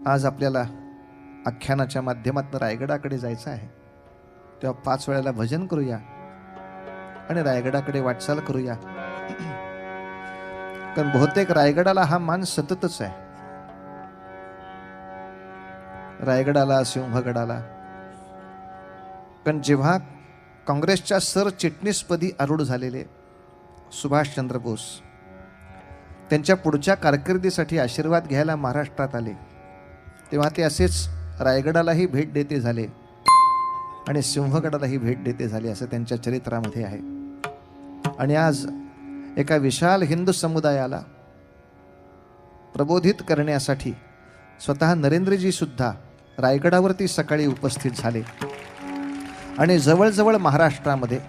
आज आपल्याला आख्यानाच्या माध्यमातून रायगडाकडे जायचं आहे, तेव्हा 5 वेळेला भजन करूया आणि रायगडाकडे वाटचाल करूया. कारण बहुतेक रायगडाला हा मान सततच आहे. रायगडाला, सिंहगडाला. कारण जेव्हा काँग्रेसच्या सरचिटणीसपदी आरूढ झालेले सुभाषचंद्र बोस त्यांच्या पुढच्या कारकिर्दीसाठी आशीर्वाद घ्यायला महाराष्ट्रात आले, तेव्हा ते असेच रायगडालाही भेट देते झाले आणि सिंहगडालाही भेट देते झाले, असं त्यांच्या चरित्रामध्ये आहे. आणि आज एका विशाल हिंदू समुदायाला प्रबोधित करण्यासाठी स्वतः नरेंद्रजी सुद्धा रायगडावरती सकाळी उपस्थित झाले. आणि जवळजवळ महाराष्ट्रामध्ये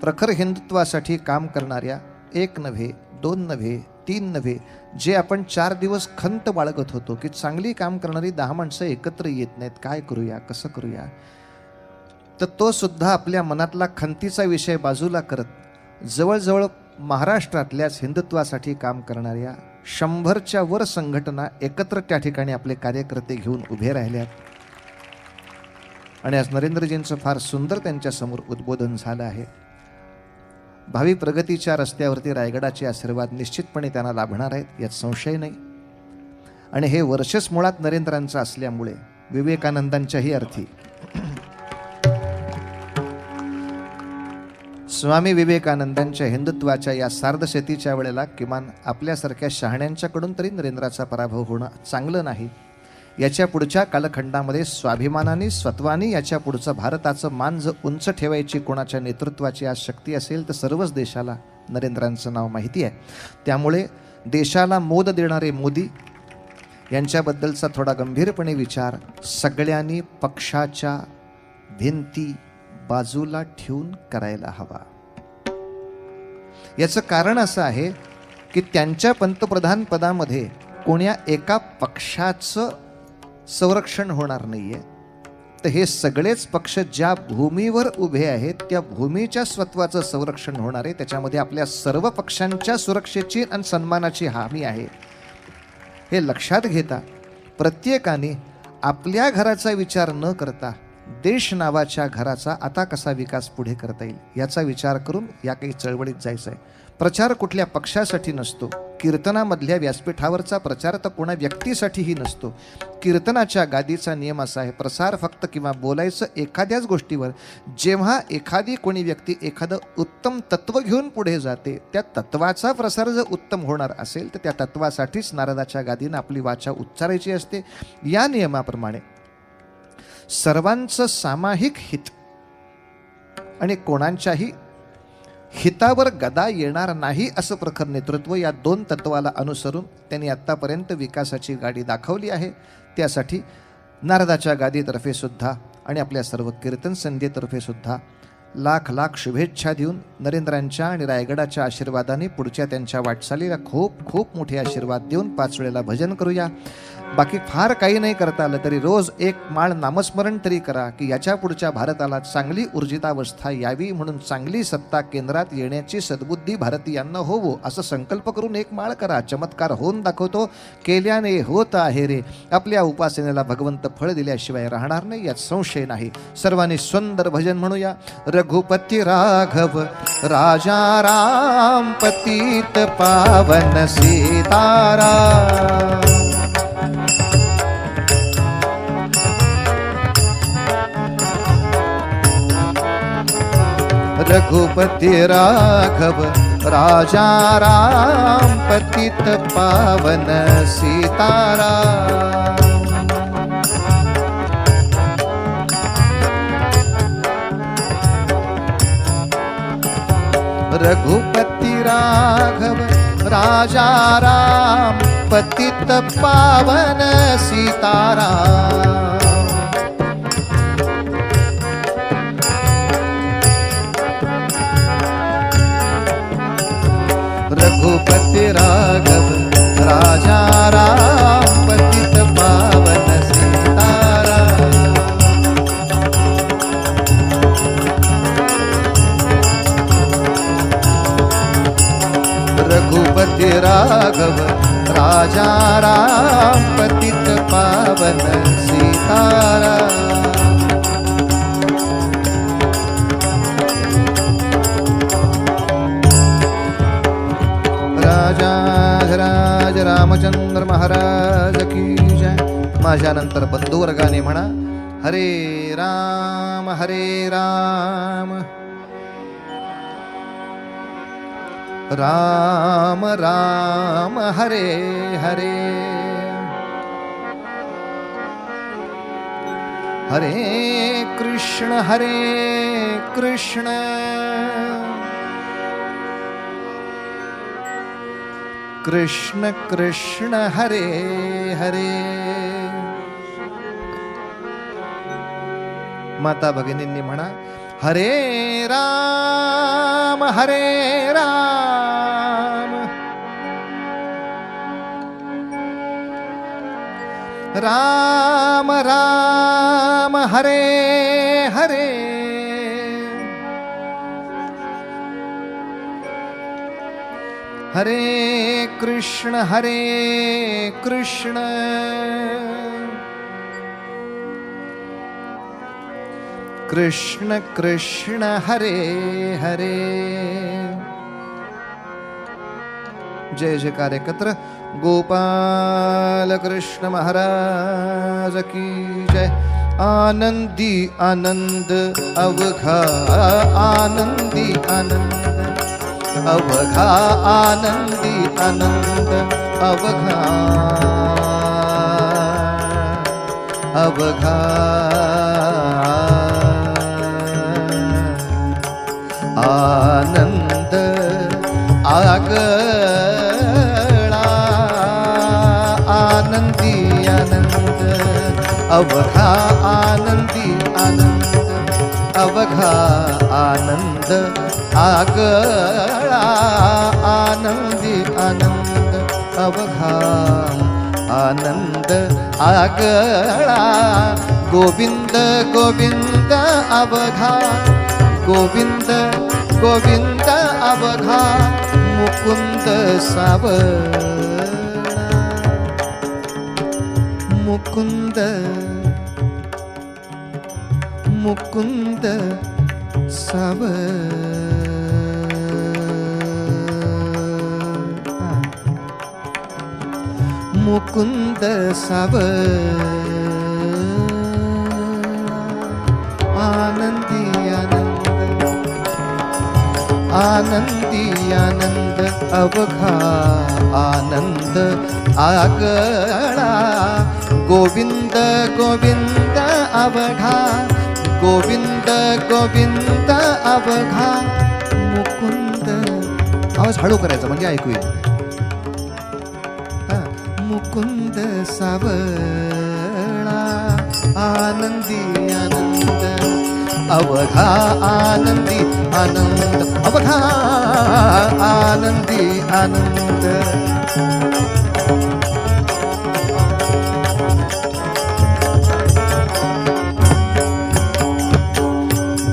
प्रखर हिंदुत्वासाठी काम करणाऱ्या 1 नव्हे, 2 नव्हे, 3 नव्हे, जे आपण 4 दिवस खंत बाळगत होतो की चांगली काम करणारी 10 माणसं एकत्र येत नाहीत, काय करूया, कसं करूया, तर तो सुद्धा आपल्या मनातला खंतीचा विषय बाजूला करत जवळजवळ महाराष्ट्रातल्याच हिंदुत्वासाठी काम करणाऱ्या 100च्या वर संघटना एकत्र त्या ठिकाणी आपले कार्यकर्ते घेऊन उभे राहिल्यात. आणि आज नरेंद्रजींचं फार सुंदर त्यांच्यासमोर उद्बोधन झालं आहे. भावी प्रगतीच्या रस्त्यावरती रायगडाचे आशीर्वाद निश्चितपणे त्यांना लाभणार आहेत, यात संशय नाही. आणि हे वर्षच मुळात नरेंद्रांचं असल्यामुळे विवेकानंदांच्याही अर्थी स्वामी विवेकानंदांच्या हिंदुत्वाच्या या सार्धशतीच्या वेळेला किमान आपल्यासारख्या शहाण्यांच्याकडून तरी नरेंद्राचा पराभव होणं चांगलं नाही. याच्या पुढच्या कालखंडामध्ये स्वाभिमानाने स्वत्वानी याच्या पुढचं भारताचं मान जर उंच ठेवायची कोणाच्या नेतृत्वाची आज शक्ती असेल तर सर्वच देशाला नरेंद्रांचं नाव माहिती आहे. त्यामुळे देशाला मोद देणारे मोदी यांच्याबद्दलचा थोडा गंभीरपणे विचार सगळ्यांनी पक्षाच्या भिंती बाजूला ठेवून करायला हवा. याचं कारण असं आहे की त्यांच्या पंतप्रधान पदामध्ये कोण्या एका पक्षाचं संरक्षण होणार नाहीये, तर हे सगळेच पक्ष ज्या भूमीवर उभे आहेत त्या भूमीच्या स्वत्वाचं संरक्षण होणार आहे. त्याच्यामध्ये आपल्या सर्व पक्षांच्या सुरक्षेची आणि सन्मानाची हमी आहे. हे लक्षात घेता प्रत्येकाने आपल्या घराचा विचार न करता देश नावाच्या घराचा आता कसा विकास पुढे करता येईल याचा विचार करून या काही चळवळीत जायचं आहे. प्रचार कुठल्या पक्षासाठी नसतो. कीर्तनामधल्या व्यासपीठावरचा प्रचार तर कोणा व्यक्तीसाठीही नसतो. कीर्तनाच्या गादीचा नियम असा आहे, प्रसार फक्त किंवा बोलायचं एखाद्याच गोष्टीवर. जेव्हा एखादी कोणी व्यक्ती एखादं उत्तम तत्व घेऊन पुढे जाते, त्या तत्वाचा प्रसार जर उत्तम होणार असेल तर त्या तत्वासाठीच नारदाच्या गादीनं आपली वाचा उच्चारायची असते. या नियमाप्रमाणे सर्वांचं सामायिक हित आणि कोणाच्याही हितावर गदा येणार नाही असं प्रखर नेतृत्व, या 2 तत्वाला अनुसरून त्यांनी आत्तापर्यंत विकासाची गाडी दाखवली आहे. त्यासाठी नारदाच्या गादीतर्फे सुद्धा आणि आपल्या सर्व कीर्तन संध्येतर्फे सुद्धा लाख लाख शुभेच्छा देऊन नरेंद्रांच्या आणि रायगडाच्या आशीर्वादाने पुढच्या त्यांच्या वाटचालीला खूप खूप मोठे आशीर्वाद देऊन 5 वेळेला भजन करूया. बाकी फार काही नाही करता आलं तरी रोज 1 माळ नामस्मरण तरी करा की याच्या पुढच्या भारताला चांगली ऊर्जितावस्था यावी, म्हणून चांगली सत्ता केंद्रात येण्याची सद्बुद्धी भारतीयांना होवो असं संकल्प करून 1 माळ करा. चमत्कार होऊन दाखवतो, केल्याने होत आहे रे. आपल्या उपासनेला भगवंत फळ दिल्याशिवाय राहणार नाही, यात संशय नाही. सर्वांनी सुंदर भजन म्हणूया. रघुपती राघव राजा राम पतित पावन सीताराम. रघुपति राघव राजा राम पतित पावन सीताराम. रघुपति राघव राजा राम पतित पावन सीताराम. रघुपति राघव राजा राम पतित पावन सीताराम. रघुपति राघव राघव राजा राम पतित पावन सीताराम। राजाधिराज रामचंद्र महाराज की जय। माझ्यानंतर बंधुवर्गाने म्हणा हरे राम राम राम हरे हरे, हरे कृष्ण कृष्ण कृष्ण हरे हरे। माता भगिनींनी म्हणा हरे राम राम राम हरे हरे, हरे कृष्ण कृष्ण कृष्ण हरे हरे। जय जयकार एकत्र गोपाल कृष्ण महाराज की जय। आनंदी आनंद अवघा, आनंदी आनंद अवघा, आनंदी आनंद अवघा, अवघा आनंद आगळा, आनंदी आनंद अवघा, आनंदी आनंद अवघा, आनंद आगळा, आनंदी आनंद अवघा, आनंद आगळा। गोविंद गोविंद अवघा, गोविंद गोविंद अवघा, मुकुंद सावळा, मुकुंद मुकुंद सावळा, मुकुंद सावळा, आनंदी आनंद, आनंदी आनंद अवघा, आनंद आगळा। गोविंद गोविंद अवघा, गोविंद गोविंद अवघा, मुकुंद। आवाज हळू करायचा म्हणजे ऐकू येईल। मुकुंद सावळा, आनंदी आनंद अवघा, आनंदी आनंद अवघा, आनंदी आनंद।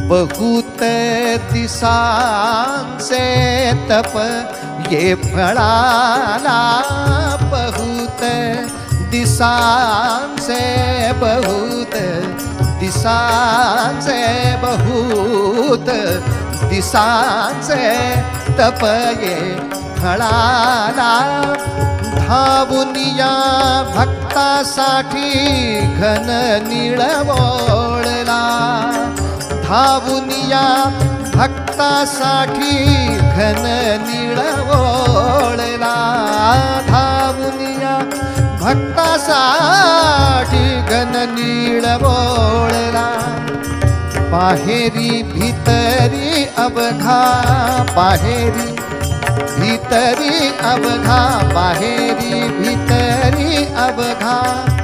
बहुत दिसांचे तप ये फळाला, बहुत दिसांचे, बहुत दिसांचे, बहुत दिसांचे तप ये फळाला। धावुनिया भक्तासाठी घन निळवळला, धावुनिया भक्तासाठी घन निळवळला, धावुनिया भक्तासाठी घन निळवळला। बाहेरी भीतरी अवघा, बाहेरी भीतरी अवघा, बाहेरी भीतरी अवघा,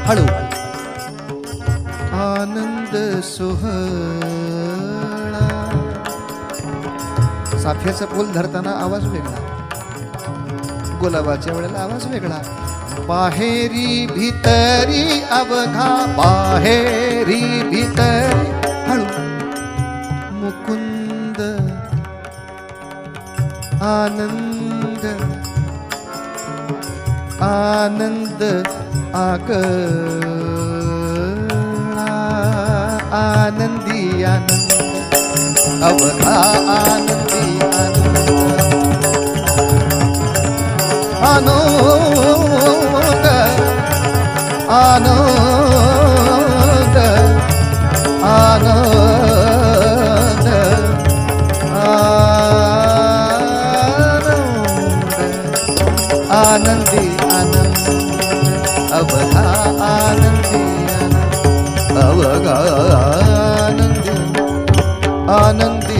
हळू आनंद सोहळा। साफ्याचं फूल धरताना आवाज वेगळा, गुलाबाच्या वेळेला आवाज वेगळा। बाहेरी भीतरी अवघा, बाहेरी भीतरी, हळू मुकुंद आनंद आनंद आनंदी आनंद अवघा आनंदी आनंद आनंद आनंद आनंदी आनंद अवघा आनंदी अवघा आनंदी आनंदी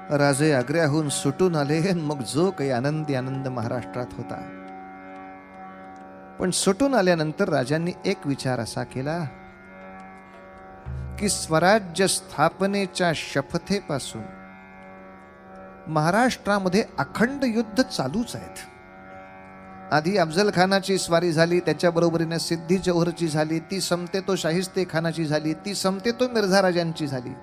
राजे आग्र्याहून सुटून आले. मग जो काही आनंदी आनंद महाराष्ट्रात होता, पण सुटून आल्यानंतर राजांनी एक विचार असा केला की स्वराज्य स्थापनेच्या शपथेपासून महाराष्ट्रामध्ये अखंड युद्ध चालूच आहेत. आधी अफजल खानाची स्वारी झाली, त्याच्या बरोबरीने सिद्धी जौहरची झाली, ती संपते तो शाहिस्ते खानाची झाली, ती संपते तो मिर्झा राजांची झाली.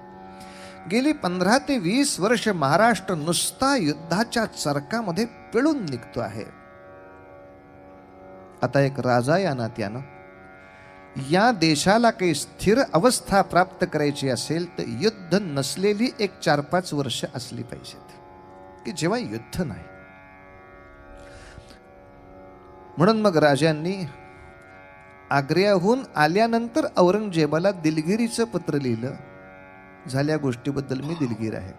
गेली 15 ते 20 वर्ष महाराष्ट्र नुसता युद्धाच्या चरकामध्ये पिळून निघतो आहे. आता एक राजा या नात्यानं या देशाला काही स्थिर अवस्था प्राप्त करायची असेल तर युद्ध नसलेली एक 4-5 वर्ष असली पाहिजेत की जेव्हा युद्ध नाही. म्हणून मग राजांनी आग्र्याहून आल्यानंतर औरंगजेबाला दिलगिरीचं पत्र लिहिलं. झाल्या गोष्टीबद्दल मी दिलगीर आहे.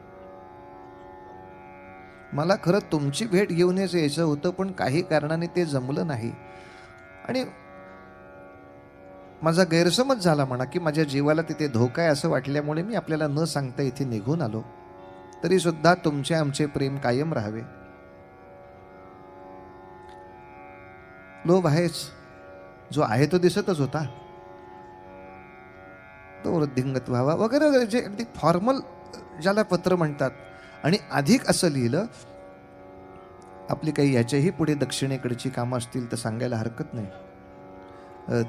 मला खरं तुमची भेट घेऊनच यायचं होतं, पण काही कारणाने ते जमलं नाही आणि माझा गैरसमज झाला म्हणा की माझ्या जीवाला तिथे धोका आहे असं वाटल्यामुळे मी आपल्याला न सांगता इथे निघून आलो. तरी सुद्धा तुमचे आमचे प्रेम कायम राहावे. लोभ आहेच, जो आहे तो दिसतच होता, तो वृद्धिंगत व्हावा वगैरे वगैरे जे अगदी फॉर्मल ज्याला पत्र म्हणतात. आणि अधिक असं लिहिलं, आपली काही याच्याही पुढे दक्षिणेकडची कामं असतील तर सांगायला हरकत नाही,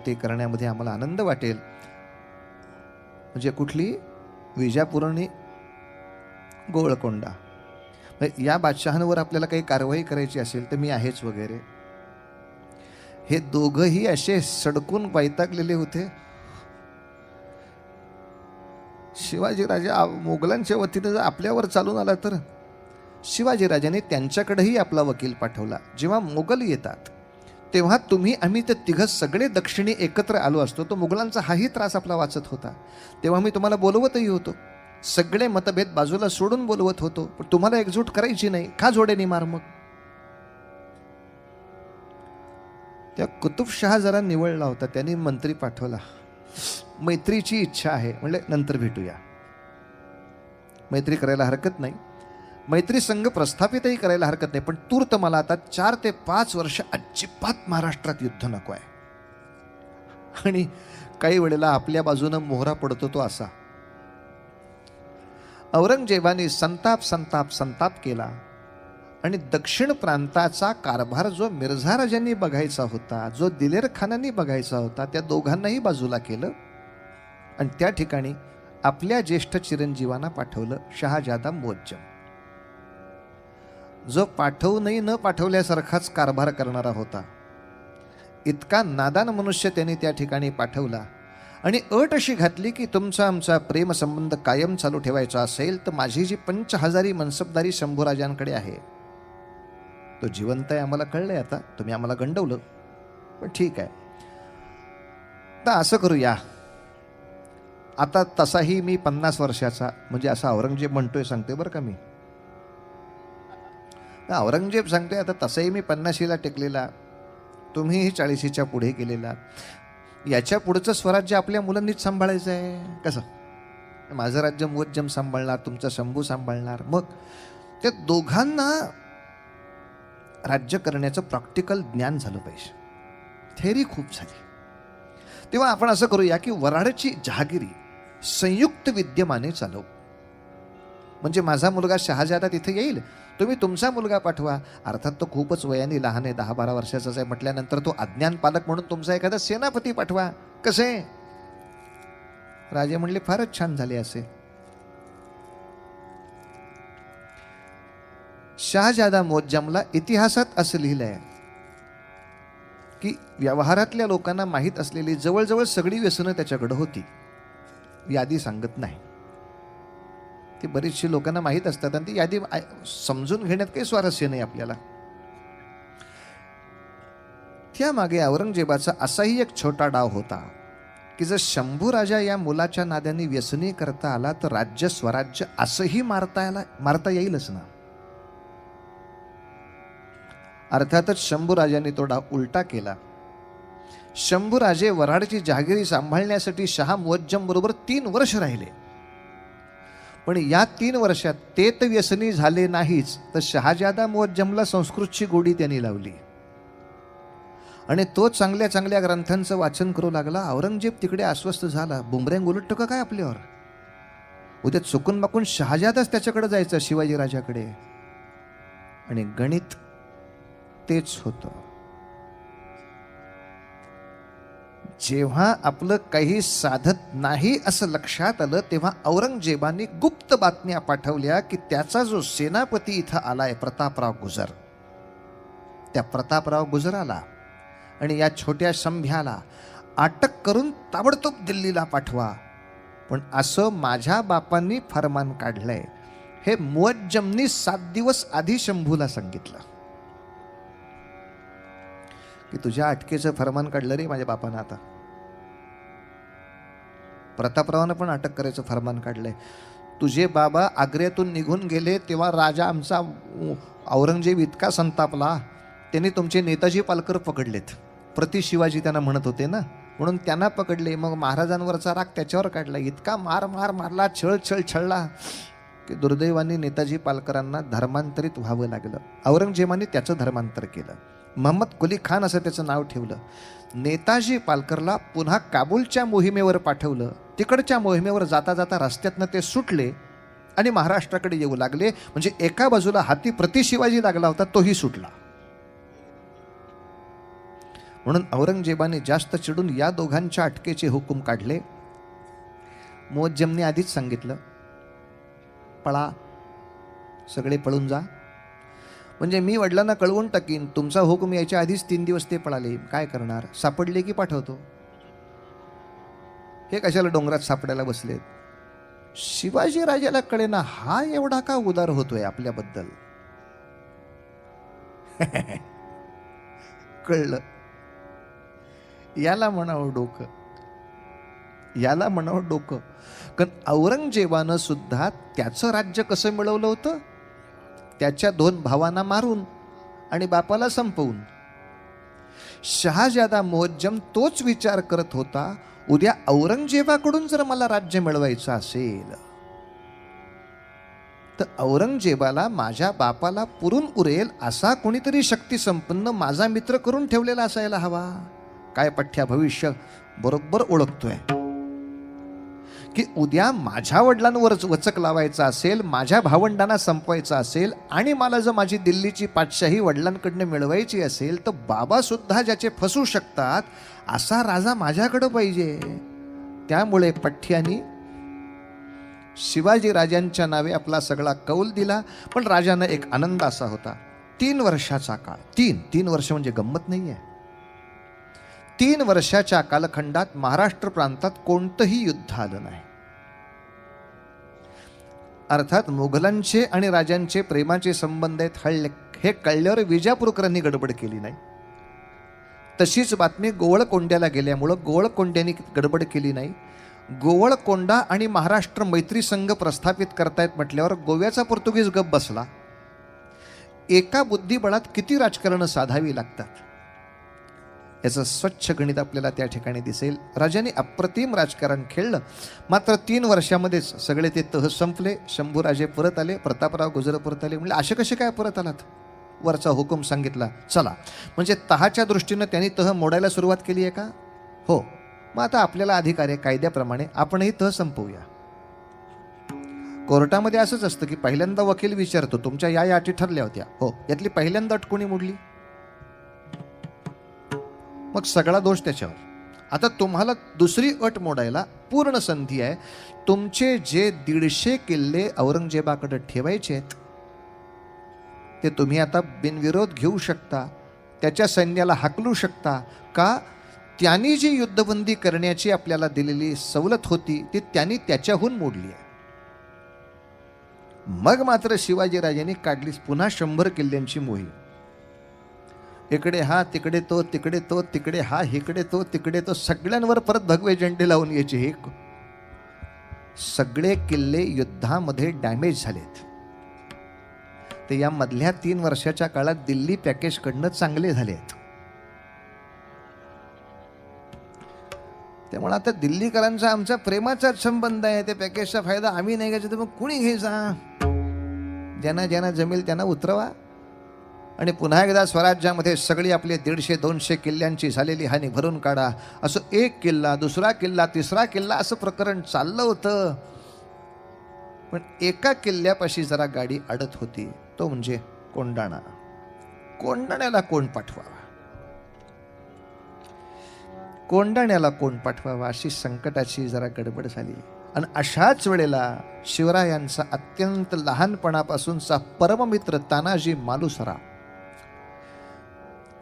ते करण्यामध्ये आम्हाला आनंद वाटेल. म्हणजे कुठली विजापुरणी गोळकोंडा या बादशहांवर आपल्याला काही कारवाई करायची असेल तर मी आहेच वगैरे. हे दोघंही असे सडकून वैतागलेले होते. शिवाजीराजा मोगलांच्या वतीने जर आपल्यावर चालून आला तर शिवाजीराजाने त्यांच्याकडेही आपला वकील पाठवला. जेव्हा मोगल येतात तेव्हा तुम्ही आम्ही ते तिघं सगळे दक्षिणी एकत्र आलो असतो, तो मोगलांचा हाही त्रास आपला वाचत होता. तेव्हा मी तुम्हाला बोलवतही होतो, सगळे मतभेद बाजूला सोडून बोलवत होतो, पण तुम्हाला एकजूट करायची नाही. का जोडेनी मार. मग त्या कुतुबशहा जरा निवळला होता, त्यांनी मंत्री पाठवला. मैत्रीची इच्छा आहे म्हणले, नंतर भेटूया. मैत्री करायला हरकत नाही, मैत्री संघ प्रस्थापितही करायला हरकत नाही, पण तूर्त मला आता 4 ते 5 वर्ष अजिबात महाराष्ट्रात युद्ध नको आहे. आणि काही वेळेला आपल्या बाजूनं मोहरा पडतो तो असा. औरंगजेबाने संताप संताप संताप केला आणि दक्षिण प्रांताचा कारभार जो मिर्झा राजांनी बघायचा होता, जो दिलेर खानांनी बघायचा होता, त्या दोघांनाही बाजूला केलं आणि त्या ठिकाणी आपल्या ज्येष्ठ चिरंजीवांना पाठवलं, शहाजादा मुअज्जम, जो पाठवूनही न पाठवल्यासारखाच कारभार करणारा होता. इतका नादान मनुष्य त्यांनी त्या ठिकाणी पाठवला आणि अट अशी घातली की तुमचा आमचा प्रेम संबंध कायम चालू ठेवायचा असेल तर माझी जी 5,000 मनसबदारी शंभूराजांकडे आहे, तो जिवंत आहे आम्हाला कळलंय. आता तुम्ही आम्हाला गंडवलं, पण ठीक आहे, तर असं करूया. आता तसाही मी 50 वर्षाचा, म्हणजे असा औरंगजेब म्हणतोय, सांगते बरं का मी. औरंगजेब सांगतोय आता तसाही मी 50शीला टेकलेला, तुम्हीही 40शीच्या पुढे गेलेला. याच्या पुढचं स्वराज्य आपल्या मुलांनीच सांभाळायचं आहे. कसं? माझं राज्य मुअज्जम सांभाळणार, तुमचा शंभू सांभाळणार. मग त्या दोघांना राज्य करण्याचं प्रॅक्टिकल ज्ञान झालं पाहिजे. थेअरी खूप झाली. तेव्हा आपण असं करूया की वऱ्हाडची जहागिरी संयुक्त विद्यमाने चालवू. म्हणजे माझा मुलगा शहाजादा तिथे येईल, तुम्ही तुमचा मुलगा पाठवा. अर्थात तो खूपच वयाने लहान आहे, 10-12 वर्षाचाच आहे म्हटल्यानंतर तो अज्ञान पालक म्हणून तुमचा एखादा सेनापती पाठवा. कसे? राजे म्हणले फारच छान झाले असे. शहाजादा मोअज्जमला इतिहासात असं लिहिलंय की व्यवहारातल्या लोकांना माहीत असलेली जवळजवळ सगळी व्यसनं त्याच्याकडे होती. यादी सांगत नाही, ती बरीचशी लोकांना माहीत असतात आणि ती यादी समजून घेण्यात काही स्वारस्य नाही आपल्याला. त्यामागे औरंगजेबाचा असाही एक छोटा डाव होता की जर शंभू राजा या मुलाच्या नाद्याने व्यसनी करता आला तर राज्य स्वराज्य असंही मारता येईलच ना. अर्थातच शंभूराजांनी तो डाव उलटा केला. शंभूराजे वऱ्हाडची जहागिरी सांभाळण्यासाठी शहा मुअज्जम बरोबर 3 वर्ष राहिले. पण या 3 वर्षात ते तर व्यसनी झाले नाहीच, तर शहाजादा मुअज्जमला संस्कृतची गोडी त्यांनी लावली आणि तो चांगल्या चांगल्या ग्रंथांचं वाचन करू लागला. औरंगजेब तिकडे अस्वस्थ झाला. बुमरँग उलटतं का काय आपल्यावर? उद्या चुकून माकून शहाजादाच त्याच्याकडे जायचं, शिवाजी राजाकडे. आणि गणित तेच होतं. जेव्हा आपलं काही साधत नाही असं लक्षात आलं तेव्हा औरंगजेबाने गुप्त बातम्या पाठवल्या की त्याचा जो सेनापती इथं आलाय प्रतापराव गुजर, त्या प्रतापराव गुजराला आणि या छोट्या शंभ्याला अटक करून ताबडतोब दिल्लीला पाठवा. पण असं माझ्या बापांनी फरमान काढलंय. हे मुअज्जमनी 7 दिवस आधी शंभूला सांगितलं की तुझ्या अटकेचं फरमान काढलं रे माझ्या बापानं. आता प्रतापरावानं पण अटक करायचं फरमान काढलंय. तुझे बाबा आग्र्यातून निघून गेले तेव्हा राजा आमचा औरंगजेब इतका संतापला, त्यांनी तुमचे नेताजी पालकर पकडलेत. प्रति शिवाजी त्यांना म्हणत होते ना, म्हणून त्यांना पकडले. मग महाराजांवरचा राग त्याच्यावर काढला. इतका मारला, छळला की दुर्दैवाने नेताजी पालकरांना धर्मांतरित व्हावं लागलं. औरंगजेबाने त्याचं धर्मांतर केलं. मोहम्मद कुली खान असं त्याचं नाव ठेवलं. नेताजी पालकरला पुन्हा काबूलच्या मोहिमेवर पाठवलं. तिकडच्या मोहिमेवर जाता जाता रस्त्यातनं ते सुटले आणि महाराष्ट्राकडे येऊ लागले. म्हणजे एका बाजूला हाती प्रति शिवाजी लागला होता, तोही सुटला. म्हणून औरंगजेबाने जास्त चिडून या दोघांच्या अटकेचे हुकूम काढले. मुअज्जमने आधीच सांगितलं, पळा, सगळे पळून जा. म्हणजे मी वडिलांना कळवून टाकीन, तुमचा हुकूम यायच्या आधीच 3 दिवस ते पळाले. काय करणार? सापडले की पाठवतो. हे कशाला डोंगरात सापडायला बसलेत? शिवाजी राजाला कळेना हा एवढा का उदार होतोय आपल्याबद्दल. कळलं. याला म्हणावं डोकं, याला म्हणावं डोकं. कारण औरंगजेबानं सुद्धा त्याचं राज्य कसं मिळवलं होतं? त्याच्या 2 भावांना मारून आणि बापाला संपवून. शहाजादा मुअज्जम तोच विचार करत होता, उद्या औरंगजेबाकडून जर मला राज्य मिळवायचं असेल तर औरंगजेबाला माझ्या बापाला पुरून उरेल असा कोणीतरी शक्ती संपन्न माझा मित्र करून ठेवलेला असायला हवा. काय पठ्या भविष्य बरोबर ओळखतोय की उद्या माझ्या वडिलांवरच वचक लावायचा असेल, माझ्या भावंडांना संपवायचं असेल आणि मला जर माझी दिल्लीची पातशाही वडिलांकडनं मिळवायची असेल तर बाबा सुद्धा ज्याचे फसू शकतात असा राजा माझ्याकडं पाहिजे. त्यामुळे पठ्यानी शिवाजी राजांच्या नावे आपला सगळा कौल दिला. पण राजानं एक आनंद असा होता, 3 वर्षाचा काळ. 3 वर्ष म्हणजे गंमत नाही आहे. 3 वर्षाच्या कालखंडात महाराष्ट्र प्रांतात कोणतंही युद्ध आलं नाही. अर्थात मुघलांचे आणि राजांचे प्रेमाचे संबंध आहेत हे कळल्यावर विजापूरकरांनी गडबड केली नाही. तशीच बातमी गोवळकोंड्याला गेल्यामुळं गोवळकोंड्यांनी गडबड केली नाही. गोवळकोंडा आणि महाराष्ट्र मैत्री संघ प्रस्थापित करतायत म्हटल्यावर गोव्याचा पोर्तुगीज गप बसला. एका बुद्धिबळात किती राजकारणं साधावी लागतात याचं स्वच्छ गणित आपल्याला त्या ठिकाणी दिसेल. राजाने अप्रतिम राजकारण खेळलं. मात्र 3 वर्षामध्येच सगळे ते तह संपले. शंभूराजे परत आले, प्रतापराव गुजर परत आले. म्हणजे असे कसे काय परत आलात? वरचा हुकूम सांगितला, चला. म्हणजे तहाच्या दृष्टीनं त्यांनी तह मोडायला सुरुवात केली आहे का? हो. मग आता आपल्याला अधिकार आहे कायद्याप्रमाणे आपणही तह संपवूया. कोर्टामध्ये असंच असतं की पहिल्यांदा वकील विचारतो तुमच्या या अटी ठरल्या होत्या, हो, यातली पहिल्यांदा अट कोणी मोडली, मग सगळा दोष त्याच्यावर. आता तुम्हाला दुसरी अट मोडायला पूर्ण संधी आहे. तुमचे जे 150 किल्ले औरंगजेबाकडे ठेवायचे आहेत ते तुम्ही आता बिनविरोध घेऊ शकता, त्याच्या सैन्याला हाकलू शकता. का? त्यांनी जी युद्धबंदी करण्याची आपल्याला दिलेली सवलत होती ती त्यांनी त्याच्याहून मोडली आहे. मग मात्र शिवाजीराजांनी काढली पुन्हा 100 किल्ल्यांची मोहीम. इकडे हा, तिकडे तो, तिकडे तो, तिकडे हा, इकडे तो, तिकडे तो, सगळ्यांवर परत भगवे झेंडे लावून घ्यायचे. हे सगळे किल्ले युद्धामध्ये डॅमेज झालेत. ते या मधल्या 3 वर्षाच्या काळात दिल्ली पॅकेज कडनं चांगले झालेत. त्यामुळे आता दिल्लीकरांचा आमचा प्रेमाचाच संबंध आहे. त्या पॅकेजचा फायदा आम्ही नाही घ्यायचा तर मग कुणी घ्यायचा? ज्यांना ज्यांना जमेल त्यांना उतरवा आणि पुन्हा एकदा स्वराज्यामध्ये सगळी आपली 150-200 किल्ल्यांची झालेली हानी भरून काढा. असं एक किल्ला, दुसरा किल्ला, तिसरा किल्ला असं प्रकरण चाललं होतं. पण एका किल्ल्यापाशी जरा गाडी अडत होती, तो म्हणजे कोंढाणा. कोंढाण्याला कोण पाठवावा, कोंढाण्याला कोण पाठवावा अशी संकटाची जरा गडबड झाली. आणि अशाच वेळेला शिवरायांचा अत्यंत लहानपणापासूनचा परममित्र तानाजी मालुसरा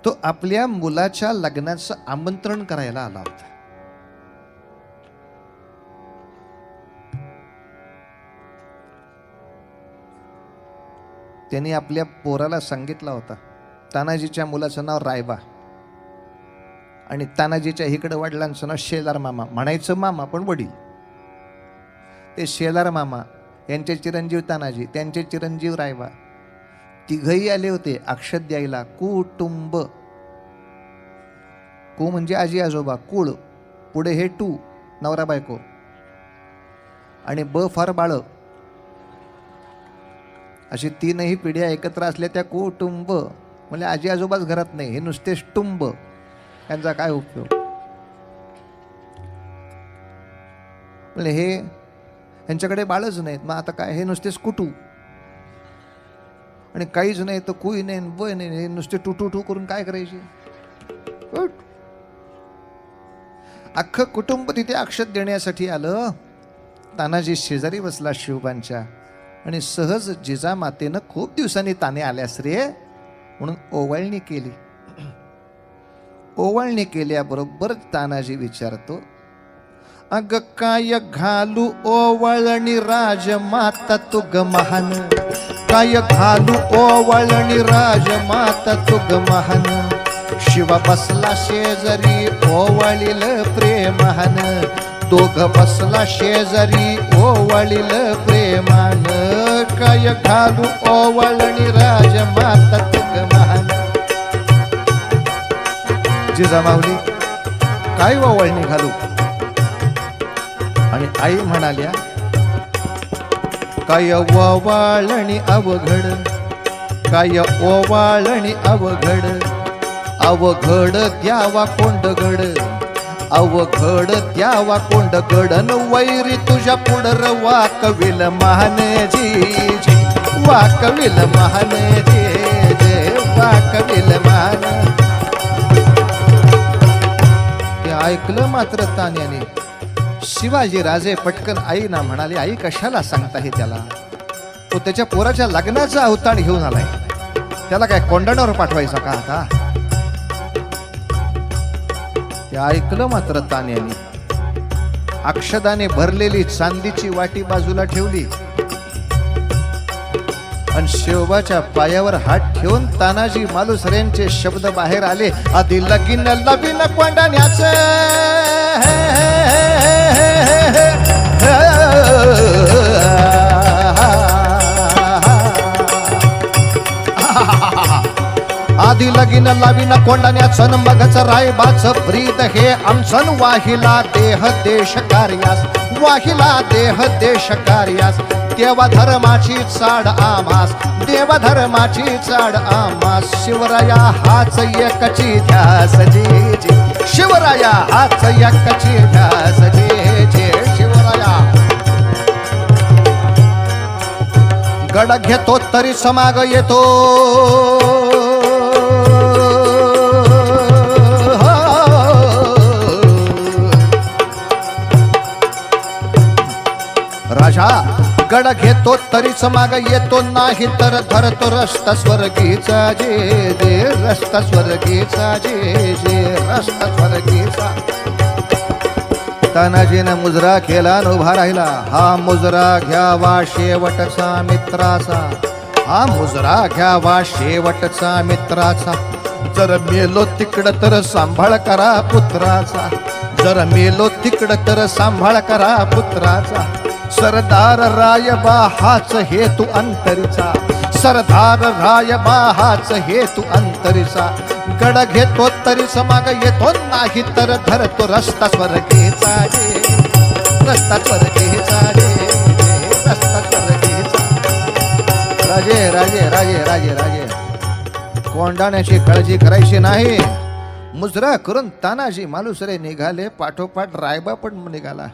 तो आपल्या मुलाच्या लग्नाचं आमंत्रण करायला आला होता. त्यांनी आपल्या पोराला सांगितलं होतं, तानाजीच्या मुलाचं नाव रायबा आणि तानाजीच्या इकडे वडिलांचं नाव शेलार मामा. म्हणायचं मामा पण वडील. ते शेलार मामा यांचे चिरंजीव तानाजी, त्यांचे चिरंजीव रायबा, तिघही आले होते अक्षत द्यायला. कुटुंब, कु म्हणजे आजी आजोबा, कुळ, पुढे हे टू नवरा बायको आणि ब फार बाळ, अशी 3ही पिढ्या एकत्र असल्या त्या कुटुंब. म्हणजे आजी आजोबाच घरात नाही, हे नुसते टुंब, त्यांचा काय उपयोग? म्हणजे हे यांच्याकडे बाळच नाहीत, मग आता काय, हे नुसतेच कुटू आणि काहीच नाही तर कुई नाही ब नाही, हे नुसते टू टू करून काय करायचे? अख्खं कुटुंब तिथे अक्षत देण्यासाठी आलं. तानाजी शेजारी बसला शिवबांच्या आणि सहज जिजामातेनं खूप दिवसांनी ताने आल्यास रे म्हणून ओवाळणी केली. ओवाळणी केल्याबरोबर तानाजी विचारतो, अग काय घालू ओवाळणी राजमाता तुग महान, काय घालू ओवाळणी राजमाता तुग महान, शिवा बसला शेजारी ओवाळील प्रेमान, दोघ बसला शेजारी ओवाळील प्रेमान, काय घालू ओवाळणी राजमाता तुग महान. जिजामाऊली काय ओवाळणी घालू? आणि आई म्हणाल्या, काय ओवाळणी अवघड, काय ओवाळणी अवघड, अवघड द्यावा कोंडगड, अवघड द्यावा कोंडगड, न वैरी तुझ्या पुढर वाकविल महान जी, वाकविल महान जी, वाकविल महान. ते ऐकलं मात्र तान्याने. शिवाजी राजे पटकन आईना म्हणाले, आई कशाला सांगता हे त्याला, तो त्याच्या पोराच्या लग्नाचा अवतार घेऊन आलाय, त्याला काय कोंढाण्यावर पाठवायचा का आता? ते ऐकलं मात्र तान्याने. अक्षदाने भरलेली चांदीची वाटी बाजूला ठेवली आणि शिवबाच्या पायावर हात ठेवून तानाजी मालुसरेंचे शब्द बाहेर आले, आधी लगीन लबीन कोंढाण्याचं, आधी लगीन लावीन कोंढाण्याचं, मगच रायबाचं ब्रीद हे आमचं, वाहिला देह देश कार्यास, वाहिला देह देश कार्यास, देवा धर्माची चाड आमास, देवा धर्माची चाड आमास, शिवराया हाच एकची ध्यास जी. शिवराया हाच याकाची ध्यास घे जे शिवराया गड घेतो तरी समाग येतो राजा गड घेतो तरी समाग येतो नाही तर धरतो रस्ता स्वर्गीचा जे जे रस्ता स्वर्गीचा जे जे रस्ता स्वर्गीचा तानाजीने मुजरा केला न उभा राहिला हा मुजरा घ्यावा शेवटचा मित्राचा हा मुजरा घ्यावा शेवटचा मित्राचा जर मेलो तिकडं तर सांभाळ करा पुत्राचा जर मेलो तिकडं तर सांभाळ करा पुत्राचा सरदार रायबा हाच हेतू अंतरीचा सरदार रायबा हाच हेतू अंतरीचा गड घेतो तरी समाग येतो नाही तर धरतो रस्ता स्वर्गीचा जे रस्ता स्वर्गीचा जे रस्ता स्वर्गीचा राजे राजे राजे राजे राजे कोंडाण्याची काळजी करायची नाही मुजरा करून तानाजी मालुसरे निघाले पाठोपाठ रायबा पण निघाला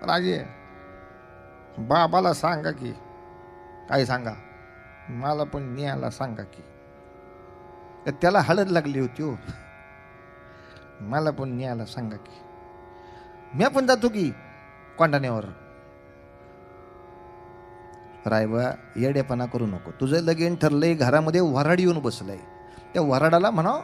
राजे बाबाला सांगा की काय सांगा मला पण न्यायला सांगा की त्याला हळद लागली होती हो मला पण न्यायला सांगा की मी पण जातो की कोंडाण्यावर रायबा येडेपणा करू नको तुझं लगीन ठरलंय घरामध्ये वराड येऊन बसलंय त्या वराडाला म्हणाव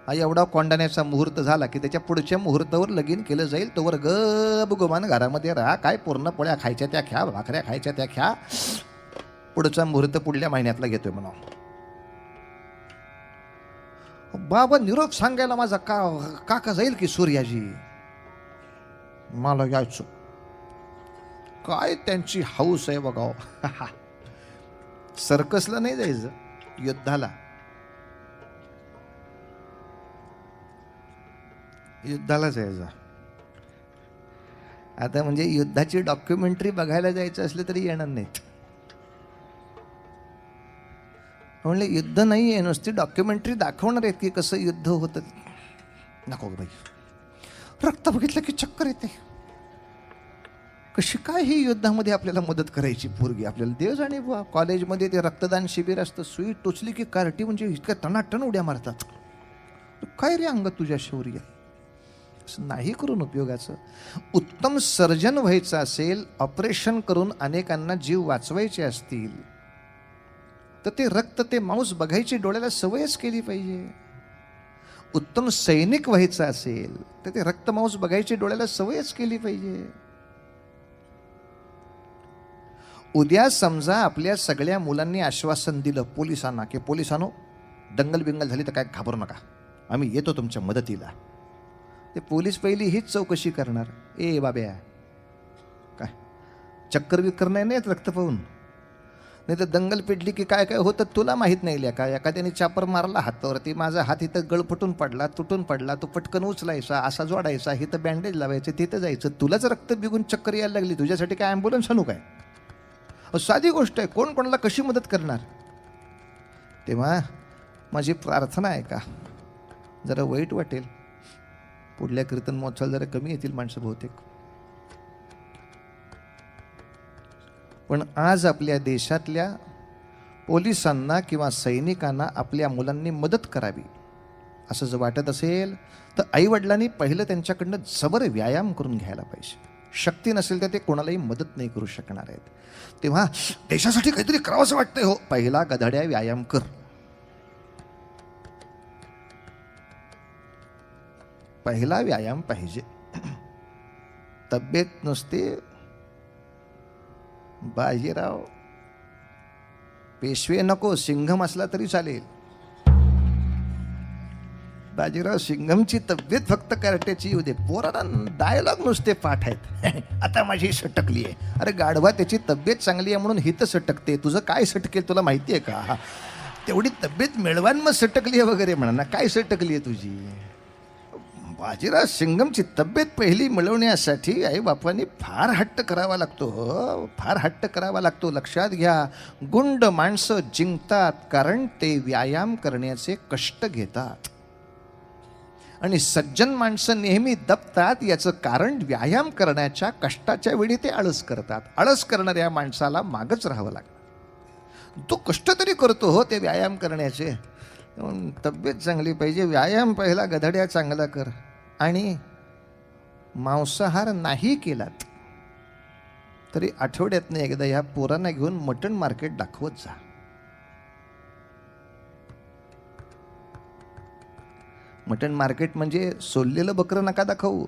हा एवढा कोंडाण्याचा मुहूर्त झाला की त्याच्या पुढच्या मुहूर्तावर लगीन केलं जाईल तोवर गप गुमान घरामध्ये राहा काय पूर्ण पोळ्या खायच्या त्या ख्या भाकऱ्या खायच्या त्या ख्या पुढचा मुहूर्त पुढल्या महिन्यातला घेतोय म्हणा बाबा निरोप सांगायला माझा काका जाईल की सूर्याजी मला यायचं काय त्यांची हौस आहे बघाव सर्कसला नाही जायचं युद्धाला युद्धाला जायचा आता म्हणजे युद्धाची डॉक्युमेंटरी बघायला जायचं असलं तरी येणार नाहीत म्हणले युद्ध नाही आहे नुसती डॉक्युमेंटरी दाखवणार आहेत की कसं युद्ध होतं नको बाई रक्त बघितलं की चक्कर येते कशी काय ही युद्धामध्ये आपल्याला मदत करायची पोरगी आपल्याला देव जाणे बुवा कॉलेजमध्ये ते रक्तदान शिबिर असतं सुई टोचली की कार्टी म्हणजे इतक्या टनाटन उड्या मारतात काय रे अंग तुझ्या शौर्य नाही करून उपयोगाचं उत्तम सर्जन व्हायचं असेल ऑपरेशन करून अनेकांना जीव वाचवायचे असतील तर ते रक्त ते मांस बघायची डोळ्याला सवयच केली पाहिजे उत्तम सैनिक व्हायचं असेल तर ते रक्त मांस बघायची डोळ्याला सवयच केली पाहिजे उद्या समजा आपल्या सगळ्या मुलांनी आश्वासन दिलं पोलिसांना की पोलिसांनो दंगल बिंगल झाली तर काय घाबरू नका आम्ही येतो तुमच्या मदतीला ते पोलीस पहिली हीच चौकशी करणार ए बाब्या काय चक्कर विक्कर नाही रक्त पाहून नाही तर दंगल पेटली की काय काय होतं तुला माहीत नाही का एखाद्याने चापर मारला हातावरती माझा हात इथं गळफटून पडला तुटून पडला तो पटकन उचलायचा असा जोडायचा इथं बँडेज लावायचं तिथं जायचं तुलाच रक्त बिगून चक्कर यायला लागली तुझ्यासाठी काय ॲम्ब्युलन्स आणू काय साधी गोष्ट आहे कोण कोणाला कशी मदत करणार तेव्हा माझी प्रार्थना आहे का जरा वाईट वाटेल पुढल्या कीर्तन महोत्सवाला जरा कमी येतील माणसं बहुतेक पण आज आपल्या देशातल्या पोलिसांना किंवा सैनिकांना आपल्या मुलांनी मदत करावी असं जर वाटत असेल तर आईवडिलांनी पहिलं त्यांच्याकडनं जबर व्यायाम करून घ्यायला पाहिजे शक्ती नसेल तर ते कोणालाही मदत नाही करू शकणार आहेत तेव्हा देशासाठी काहीतरी करावंसं वाटतंय हो पहिला गधड्या व्यायाम कर पहिला व्यायाम पाहिजे तब्येत नुसते बाजीराव पेशवे नको सिंघम असला तरी चालेल बाजीराव सिंघमची तब्येत फक्त कार्ट्याची येऊ दे पोरांना डायलॉग नुसते पाठ आहेत आता माझी सटकली आहे अरे गाढवा त्याची तब्येत चांगली आहे म्हणून हित सटकते तुझं काय सटकेल तुला माहिती आहे का तेवढी तब्येत मिळवान मग सटकली आहे वगैरे म्हणा ना काय सटकली आहे तुझी बाजीराव सिंघमची तब्येत पहिली मिळवण्यासाठी आईबापांनी फार हट्ट करावा लागतो फार हट्ट करावा लागतो लक्षात घ्या गुंड माणसं जिंकतात कारण ते व्यायाम करण्याचे कष्ट घेतात आणि सज्जन माणसं नेहमी दबतात. याचं कारण व्यायाम करण्याच्या कष्टाच्या वेळी ते आळस करतात. आळस करणाऱ्या माणसाला मागच राहावं लागतं. तो कष्ट तरी करतो हो ते व्यायाम करण्याचे. तब्येत चांगली पाहिजे, व्यायाम पहिला गधड्या चांगला कर. आणि मांसाहार नाही केलात तरी आठवड्यातनं एकदा ह्या पोरांना घेऊन मटण मार्केट दाखवत जा. मटण मार्केट म्हणजे सोललेलं बकरं नका दाखवू,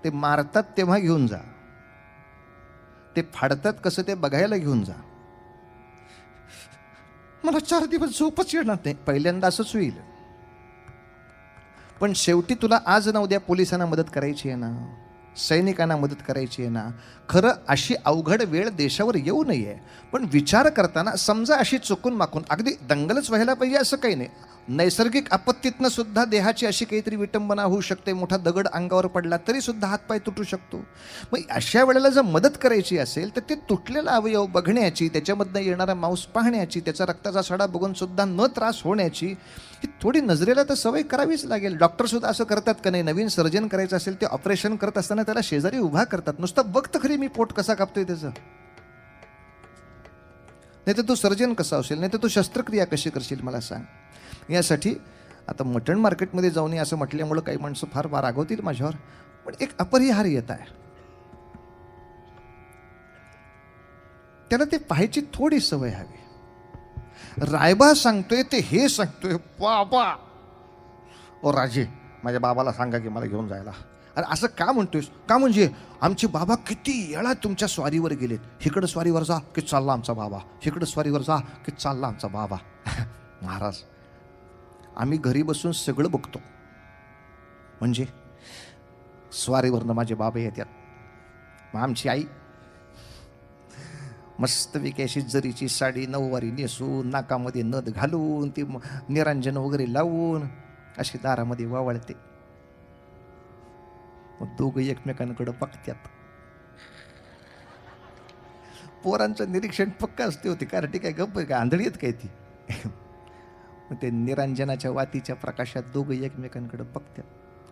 ते मारतात तेव्हा घेऊन जा. ते फाडतात कसं ते बघायला घेऊन जा. मला 4 दिवस झोपच येणार नाही. पहिल्यांदा असंच होईल, पण शेवटी तुला आज ना उद्या पोलिसांना मदत करायची आहे ना, सैनिकांना मदत करायची आहे ना. खरं अशी अवघड वेळ देशावर येऊ नये, पण विचार करताना समजा अशी चुकून माकून अगदी दंगलच व्हायला पाहिजे असं काही नाही. नैसर्गिक आपत्तीतनं सुद्धा देहाची अशी काहीतरी विटंबना होऊ शकते. मोठा दगड अंगावर पडला तरी सुद्धा हातपाय तुटू शकतो. मग अशा वेळेला जर मदत करायची असेल तर ते तुटलेला अवयव बघण्याची, त्याच्यामधनं येणारा मांस पाहण्याची, त्याचा रक्ताचा सडा बघून सुद्धा न त्रास होण्याची ही थोडी नजरेला तर सवय करावीच लागेल. डॉक्टर सुद्धा असं करतात का नाही? नवीन सर्जन करायचं असेल ते ऑपरेशन करत असताना त्याला शेजारी उभा करतात. नुसतं बघ तर खरी मी पोट कसा कापतोय त्याचं. नाही तर तू सर्जन कसा असेल, नाही तर तू शस्त्रक्रिया कशी करशील मला सांग. यासाठी आता मटण मार्केटमध्ये जाऊन असं म्हटल्यामुळं काही माणसं फार रागवतील माझ्यावर, पण एक अपरिहार्यता आहे. त्याला ते पाहायची थोडी सवय हवी. रायबा सांगतोय ते हे सांगतोय, बाबा ओ राजे माझ्या बाबाला सांगा की मला घेऊन जायला. अरे असं का म्हणतोयस? का म्हणजे आमचे बाबा किती वेळा तुमच्या स्वारीवर गेलेत. इकडं स्वारीवर जा की चालला आमचा बाबा, इकडं स्वारीवर जा की चालला आमचा बाबा. महाराज आम्ही घरी बसून सगळं बघतो, म्हणजे स्वारीवरनं माझे बाबा येतात, मग आमची आई मस्तपैकी अशी जरीची साडी नऊवारी नेसून, नाकामध्ये नथ घालून, ती निरांजन वगैरे लावून अशी दारामध्ये वावळते. मग दोघं एकमेकांकडे बघतात. पोरांचं निरीक्षण पक्का असते होती, कारण ती काय गप्प काय आंधळी आहेत काय ती. ते निरांजनाच्या वातीच्या प्रकाशात दोघं एकमेकांकडे बघतात.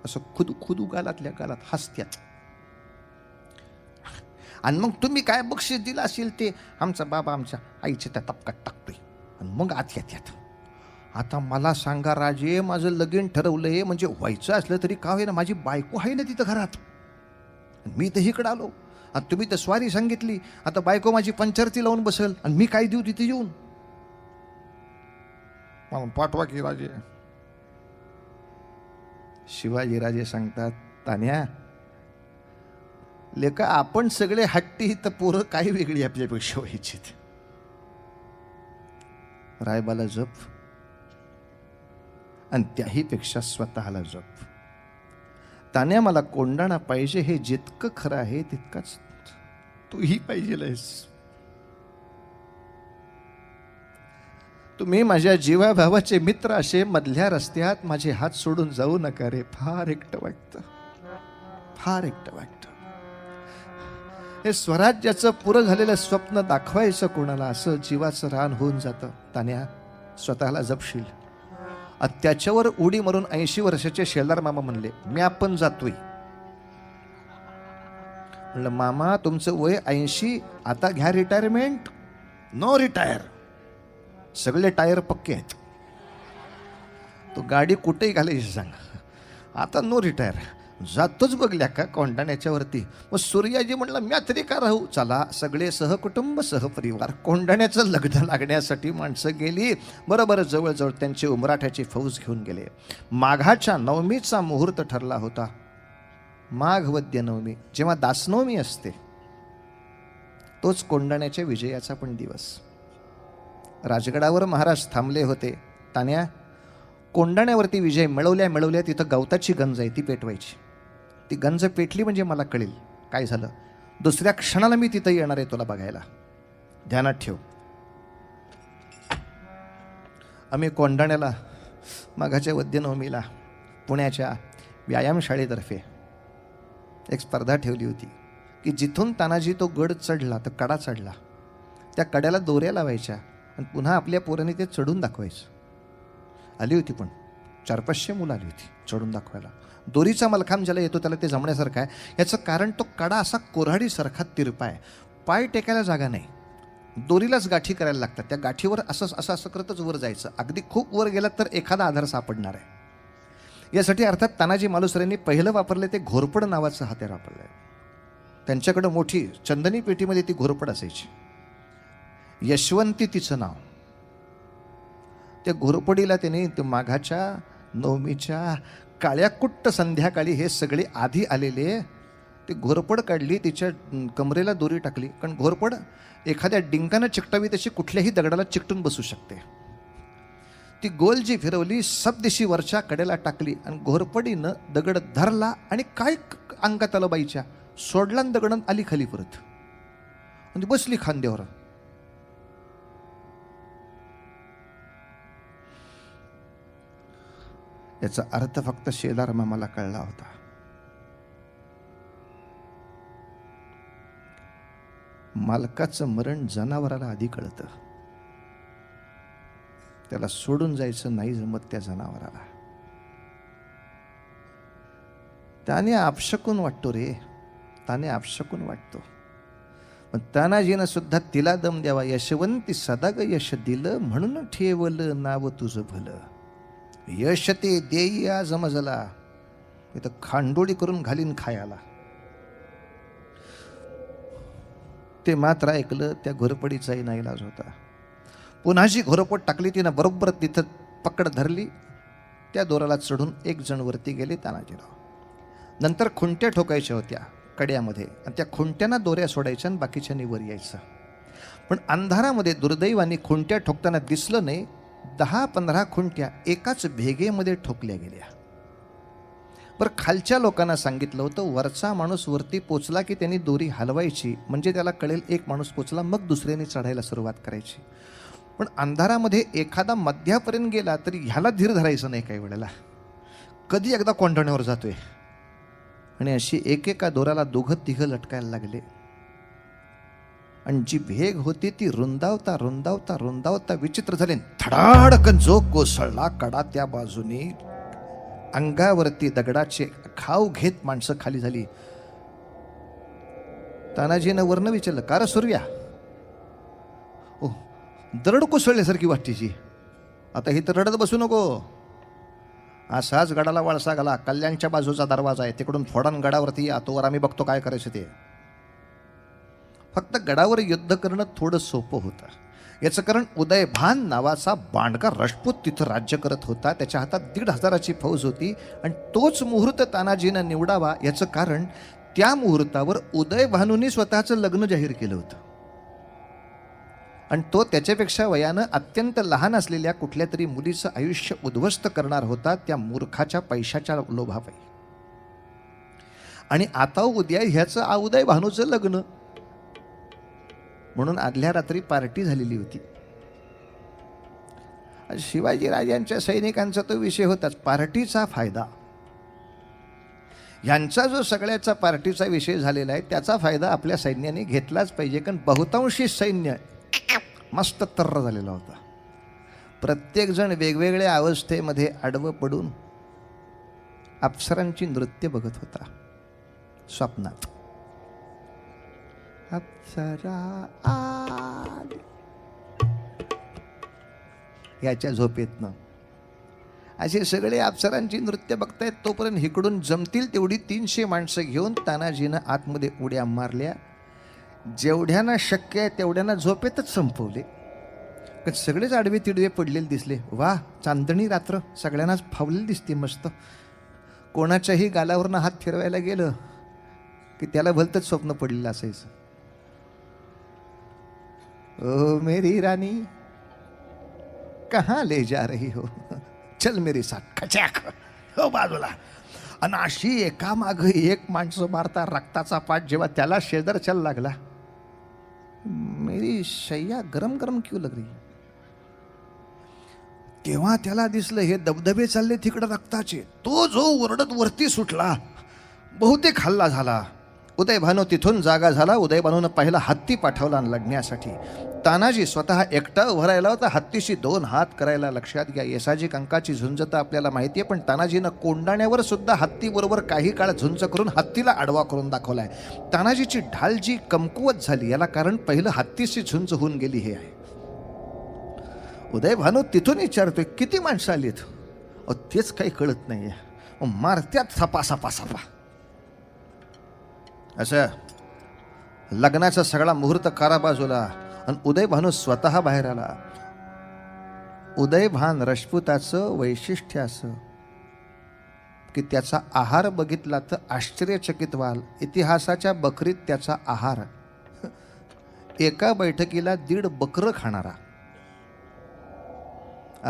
असं खुदू गालातल्या गालात हसत्यात. आणि मग तुम्ही काय बक्षीस दिलं असेल ते आमचा बाबा आमच्या आईच्या त्या तपकात टाकतोय. आणि मग आत येतात. आता मला सांगा राजे, माझं लगीन ठरवलंय, म्हणजे व्हायचं असलं तरी का होईना माझी बायको आहे ना तिथं घरात, मी तर इकडं आलो आणि तुम्ही तर स्वारी सांगितली. आता बायको माझी पंचरती लावून बसेल आणि मी काय देऊ तिथे येऊन? मला पाठवा की राजे. शिवाजी राजे सांगतात, तान्या लेका आपण सगळे हट्टी तर पोरं काही वेगळी आपल्यापेक्षा व्हायचीत. रायबाला जप आणि त्याहीपेक्षा स्वतःला जप. तान्या मला कोंडाणा पाहिजे हे जितकं खरं आहे तितकाच तूही पाहिजेलस. तुम्ही माझ्या जीवाभावाचे मित्र असे मधल्या रस्त्यात माझे हात सोडून जाऊ नका रे. फार एकटं वाटतं, फार एकटं वाटतं. हे स्वराज्याचं पुरं झालेलं स्वप्न दाखवायचं कोणाला, असं जीवाचं रान होऊन जातं. तान्या स्वतःला जपशील. त्याच्यावर उडी मारून 80 वर्षाचे शेलार मामा म्हणले, मी आपण जातोय. म्हणलं मामा तुमचं वय 80, आता घ्या रिटायरमेंट. नो रिटायर, सगळे टायर पक्के आहेत. तो गाडी कुठेही घालायची सांग, आता नो रिटायर. जातोच बघल्या का कोंढाण्याच्या वरती. मग सूर्याजी म्हणलं म्या तरी का राहू. चला सगळे सहकुटुंब सहपरिवार कोंढाण्याचं लग्न लागण्यासाठी माणसं गेली. बरोबर जवळजवळ त्यांची उमराठ्याची फौज घेऊन गेले. माघाच्या नवमीचा मुहूर्त ठरला होता. माघ वद्य नवमी, जेव्हा दासनवमी असते, तोच कोंढाण्याच्या विजयाचा पण दिवस. राजगडावर महाराज थांबले होते. तान्या कोंढाण्यावरती विजय मिळवल्या तिथं गवताची गंज आहे, ती पेटवायची. ती गंज पेटली म्हणजे मला कळेल काय झालं. दुसऱ्या क्षणाला मी तिथं येणार आहे तुला बघायला, ध्यानात ठेव. आम्ही कोंढाण्याला माघाच्या वद्यनवमीला पुण्याच्या व्यायामशाळेतर्फे एक स्पर्धा ठेवली होती की जिथून तानाजी तो गड चढला, तर कडा चढला, त्या कड्याला दोऱ्या लावायच्या आणि पुन्हा आपल्या पोरांनी ते चढून दाखवायचं. आली होती पण 400-500 मुलं आली होती चढून दाखवायला. दोरीचा मलखांब ज्याला येतो त्याला ते जमण्यासारखं आहे. याचं कारण तो कडा असा कोऱ्हाडीसारखा तिरपा आहे, पाय टेकायला जागा नाही, दोरीलाच गाठी करायला लागतात. त्या गाठीवर असं असं असं करतच वर जायचं. अगदी खूप वर गेलात तर एखादा आधार सापडणार आहे. यासाठी अर्थात तानाजी मालुसरेंनी पहिलं वापरले ते घोरपड नावाचं हत्यार वापरलं आहे. त्यांच्याकडं मोठी चंदनी पेटीमध्ये ती घोरपड असायची. यशवंती तिचं नाव. त्या घोरपडीला त्याने माघाच्या नवमीच्या काळ्याकुट्ट संध्याकाळी हे सगळे आधी आलेले ती घोरपड काढली, तिच्या कमरेला दोरी टाकली. कारण घोरपड एखाद्या डिंकानं चिकटावी तशी कुठल्याही दगडाला चिकटून बसू शकते. ती गोल जी फिरवली, सबदिशी वरच्या कडेला टाकली आणि घोरपडीनं दगड धरला आणि काय अंगात आलं बाईच्या, सोडला आणि दगड आली खाली परत आणि बसली खांद्यावर. याचा अर्थ फक्त शेलार मामाला कळला होता. मालकाचं मरण जनावराला आधी कळतं. त्याला सोडून जायचं नाही जमत त्या जनावराला. त्याने आपशकून वाटतो रे, त्याने आपशकून वाटतो. पण तानाजीनं सुद्धा तिला दम द्यावा. यशवंती सदा ग यश दिलं, म्हणून ठेवलं नाव तुझं भलं. यश ते देई आज मजला, इथं खांडोळी करून घालीन खायाला. ते मात्र ऐकलं. त्या घोरपडीचाही नाईलाज होता. पुन्हा जी घोरपड टाकली तिनं बरोबर तिथं पकड धरली. त्या दोराला चढून एक जण वरती गेले, तानाजीराव. नंतर खुंट्या ठोकायच्या होत्या कड्यामध्ये आणि त्या खुंट्यांना दोऱ्या सोडायच्या आणि बाकीच्यांनी वर यायचं. पण अंधारामध्ये दुर्दैवाने खुंट्या ठोकताना दिसलं नाही. 10-15 खुंट्या एकाच भेगेमध्ये ठोकल्या गेल्या. बरं, खालच्या लोकांना सांगितलं होतं वरचा माणूस वरती पोचला की त्यांनी दोरी हलवायची, म्हणजे त्याला कळेल एक माणूस पोचला, मग दुसऱ्याने चढायला सुरुवात करायची. पण अंधारामध्ये एखादा मध्यापर्यंत गेला तरी ह्याला धीर धरायचं नाही. काही वेळेला कधी एकदा कोंढण्यावर जातोय आणि अशी एकेका दोराला 2-3 लटकायला लागले. आणि जी भेग होती ती रुंदावता रुंदावता रुंदावता विचित्र झाले. धडाडकन जो कोसळला कडा त्या बाजूने, अंगावरती दगडाचे खाव घेत माणसं खाली झाली. तानाजीनं वर्ण विचारलं, का रे सूर्या? ओ, दरड कोसळल्यासारखी वाटतीची. आता ही तर रडत बसू नको. असाच गडाला वळसा घाला. कल्याणच्या बाजूचा दरवाजा आहे, तिकडून फोडान गडावरती या, तोवर आम्ही बघतो काय करायचं ते. फक्त गडावर युद्ध करणं थोडं सोपं होतं. याचं कारण उदयभान नावाचा बांडका राजपूत तिथं राज्य करत होता. त्याच्या हातात 1,500ची फौज होती आणि तोच मुहूर्त तानाजीनं निवडावा. याचं कारण त्या मुहूर्तावर उदयभानूंनी स्वतःचं लग्न जाहीर केलं होतं आणि तो त्याच्यापेक्षा वयानं अत्यंत लहान असलेल्या कुठल्या तरी मुलीचं आयुष्य उद्ध्वस्त करणार होता, त्या मूर्खाच्या पैशाच्या लोभापायी. आणि आता उद्या ह्याचं उदयभानूचं लग्न, म्हणून आदल्या रात्री पार्टी झालेली होती. शिवाजी राजांच्या सैनिकांचा तो विषय होताच, पार्टीचा फायदा. यांचा जो सगळ्याचा पार्टीचा विषय झालेला आहे त्याचा फायदा आपल्या सैन्याने घेतलाच पाहिजे. कारण बहुतांशी सैन्य मस्त तर्र झालेला होता. प्रत्येकजण वेगवेगळ्या अवस्थेमध्ये आडवं पडून अप्सरांची नृत्य बघत होता स्वप्नात. अप्सरा आली याच्या झोपेतनं असे सगळे अप्सरांची नृत्य बघतायत. तोपर्यंत इकडून जमतील तेवढी 300 माणसं घेऊन तानाजीनं आतमध्ये उड्या मारल्या. जेवढ्यांना शक्य आहे तेवढ्यांना झोपेतच संपवले. पण सगळेच आडवे तिडवे पडलेले दिसले. वा, चांदणी रात्र सगळ्यांनाच फावलेली दिसते मस्त. कोणाच्याही गालावरनं हात फिरवायला गेलं की त्याला भलतंच स्वप्न पडलेलं असायचं. ओ मेरी रानी कहाँ ले जा रही हो, चल मेरे साथ, खचाक हो बाजूला. आणि अशी एकामाग एक माणसं मारता रक्ताचा पाठ जेव्हा त्याला शेजारच्याला लागला, मेरी शय्या गरम गरम क्यों लग रही. तेव्हा त्याला दिसलं हे दबदबे चालले तिकडं रक्ताचे. तो जो ओरडत वरती सुटला, बहुतेक हल्ला झाला. उदयभानू तिथून जागा झाला. उदयभानूनं पहिला हत्ती पाठवला लढण्यासाठी. तानाजी स्वतः एकटा उभा राहिला होता, हत्तीशी 2 हात करायला. लक्षात घ्या, येसाजी कंकाची झुंज तर आपल्याला माहिती आहे, पण तानाजीनं कोंडाण्यावर सुद्धा हत्तीबरोबर काही काळ झुंज करून हत्तीला आडवा करून दाखवलाय. तानाजीची ढाल जी कमकुवत झाली याला कारण पहिलं हत्तीशी झुंज होऊन गेली हे आहे. उदय भानू तिथून विचारतोय, किती माणसं आलीत? तेच काही कळत नाहीये. मारत्यात सपा सपा सपा. असं लग्नाचा सगळा मुहूर्त काराबाजूला आणि उदय भानू स्वतः बाहेर आला. उदयभान राजपुताचं वैशिष्ट्य असं की त्याचा आहार बघितला तर आश्चर्यचकित व्हाल. इतिहासाच्या बकरीत त्याचा आहार एका बैठकीला 1.5 बकरं खाणारा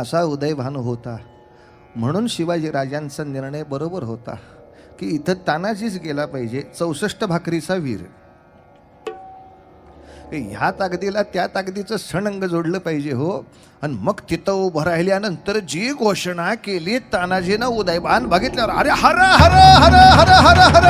असा उदयभानू होता. म्हणून शिवाजी राजांचा निर्णय बरोबर होता की इथं तानाजीच गेला पाहिजे, 64 भाकरीचा वीर. ह्या ताकदीला त्या ताकदीचं सणंग जोडलं पाहिजे हो. आणि मग तिथं उभं राहिल्यानंतर जी घोषणा केली तानाजीनं उदयभान बघितल्यावर, अरे हर हर हर हर हर हर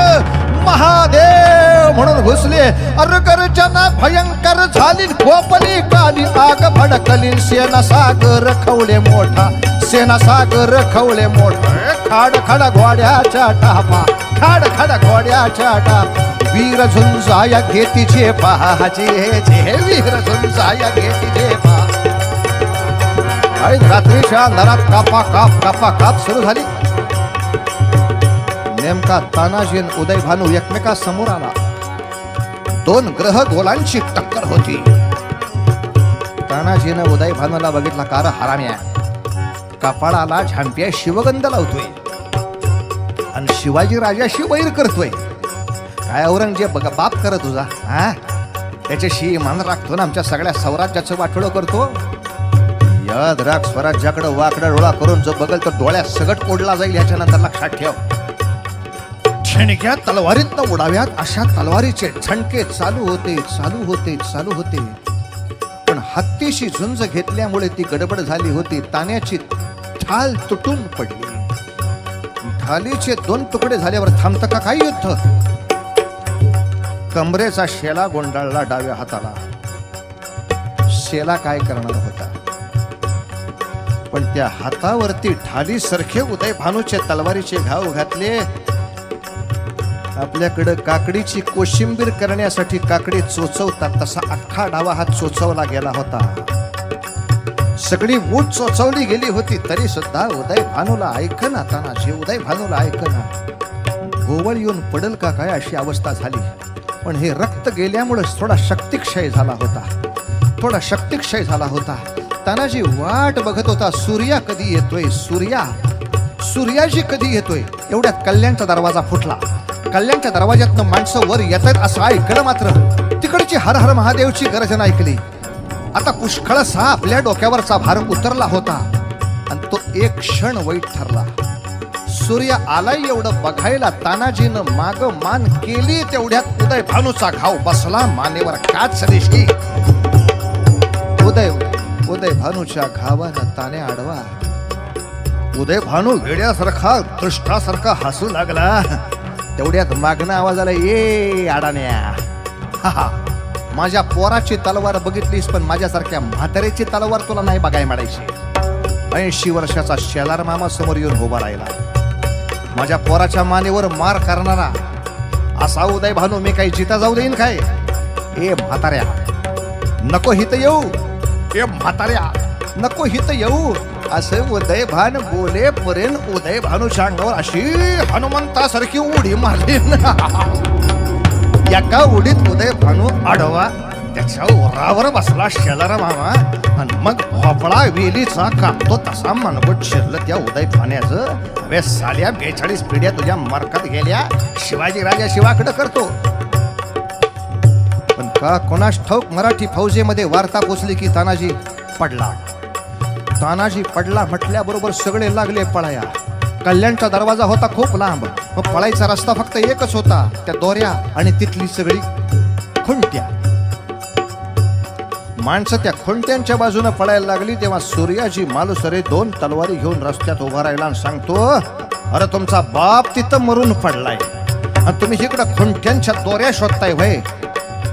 महादेव म्हणून घुसले. अर गर्जना भयंकर झाली, खोपली काली आग भडकली. सेना सागर खवळे मोठा, सेना सागर खवळे मोठा. खाड खाड घोड्याच्या टापा, खाड खाड घोड्याच्या टापा. वीर झुंजाया घेतीचे पहाचे जे, वीर झुंजाया घेतीचे पहा. आणि रात्रीच्या अंधारात कापा काप कापा काप सुरू झाली. नेमका तानाजी आणि उदयभानू एकमेका समोर आला. 2 ग्रह गोलांची टक्कर होती. तानाजीनं उदयभानूला बघितला, कार हराम्या कपाळाला झांप्या शिवगंध लावतोय आणि शिवाजी राजाशी वैर करतोय. काय औरंगजेब बघा बाप कर तुझा, हा त्याच्याशी मान राखतो ना, आमच्या सगळ्या स्वराज्याचं वाटोळं करतो. याद राख, स्वराज्याकडे वाकडा डोळा करून जो बघल तो डोळ्यात सगट पोडला जाईल, याच्यानंतर लक्षात ठेव. छणक्या तलवारीतनं उडाव्यात अशा तलवारीचे झणके चालू होते चालू होते चालू होते. पण हत्तीशी झुंज घेतल्यामुळे ती गडबड झाली होती. तान्याची ढाल तुटून पडली. ढालीचे 2 तुकडे झाल्यावर थांबतं का काही युद्ध? कमरेचा शेला गोंडाळला डाव्या हाताला. शेला काय करणार होता, पण त्या हातावरती ढालीसारखे उदयभानूचे तलवारीचे घाव घातले. आपल्याकडं काकडीची कोशिंबीर करण्यासाठी काकडी चोचवतात तसा अख्खा डावा हात चोचवला गेला होता. सगळी मूठ चोचवली गेली होती तरी सुद्धा उदयभानूला ऐकना. तानाजी उदयभानूला ऐकना. गोवळ येऊन पडल का काय अशी अवस्था झाली. पण हे रक्त गेल्यामुळे थोडा शक्तिक्षय झाला होता, थोडा शक्तिक्षय झाला होता. तानाजी वाट बघत होता, सूर्या कधी येतोय, सूर्याजी कधी येतोय. एवढ्यात कल्याणचा दरवाजा फुटला. कल्याणच्या दरवाज्यातनं माणसं वर येत आहेत असं ऐकलं. मात्र तिकडची हर हर महादेवची गर्जना ऐकली. आता पुष्कळसा आपल्या डोक्यावरचा भार उतरला होता आणि तो एक क्षण वाईट ठरला. सूर्य आलाय एवढं बघायला तानाजीनं माग मान केली, तेवढ्यात उदयभानूचा घाव बसला मानेवर काच दिशी. उदयभानूच्या घावानं ताने आडवा. उदयभानू वेड्यासारखा दृष्टासारखा हसू लागला. तेवढ्यात मागणं आवाज आला, ये आडाण्या, माझ्या पोराची तलवार बघितलीस पण माझ्यासारख्या म्हातारीची तलवार तुला नाही बघाय मिळायची. 80 वर्षाचा शेलार मामा समोर येऊन उभा राहिला. माझ्या पोराच्या मानेवर मार करणारा असा उदयभानू मी काही जिता जाऊ देईन काय? ए म्हाताऱ्या नको हित येऊ, ए म्हाताऱ्या नको हित येऊ असं उदयभान बोलेपर्यंत उदयभानूच्या अंगावर अशी हनुमंतासारखी उडी मारली. एका उडीत उदयभानू आडवा त्याच्या ओरावर बसला शेलार मामा आणि मग भोपळा वेलीचा कापतो तसा मनगोट शिरलं त्या उदयभान्याचं. अरे साल्या 42 पिढ्या तुझ्या मरकत गेल्या, शिवाजी राजा शिवाकडे करतो. पण का कोणास ठाऊक मराठी फौजेमध्ये वार्ता पोचली की तानाजी पडला. तानाजी पडला म्हटल्याबरोबर सगळे लागले पळाया. कल्याणचा दरवाजा होता खूप लांब, मग पळायचा रस्ता फक्त एकच होता, त्या दोऱ्या आणि तिथली सगळी खुंट्या. माणसं त्या खुंट्यांच्या बाजूने पळायला लागली. तेव्हा सूर्याजी मालुसरे 2 तलवारी घेऊन रस्त्यात उभा राहिला आणि सांगतो, अरे तुमचा बाप तिथं मरून पडलाय आणि तुम्ही इकडं खुंट्यांच्या दोऱ्या शोधताय व्हय.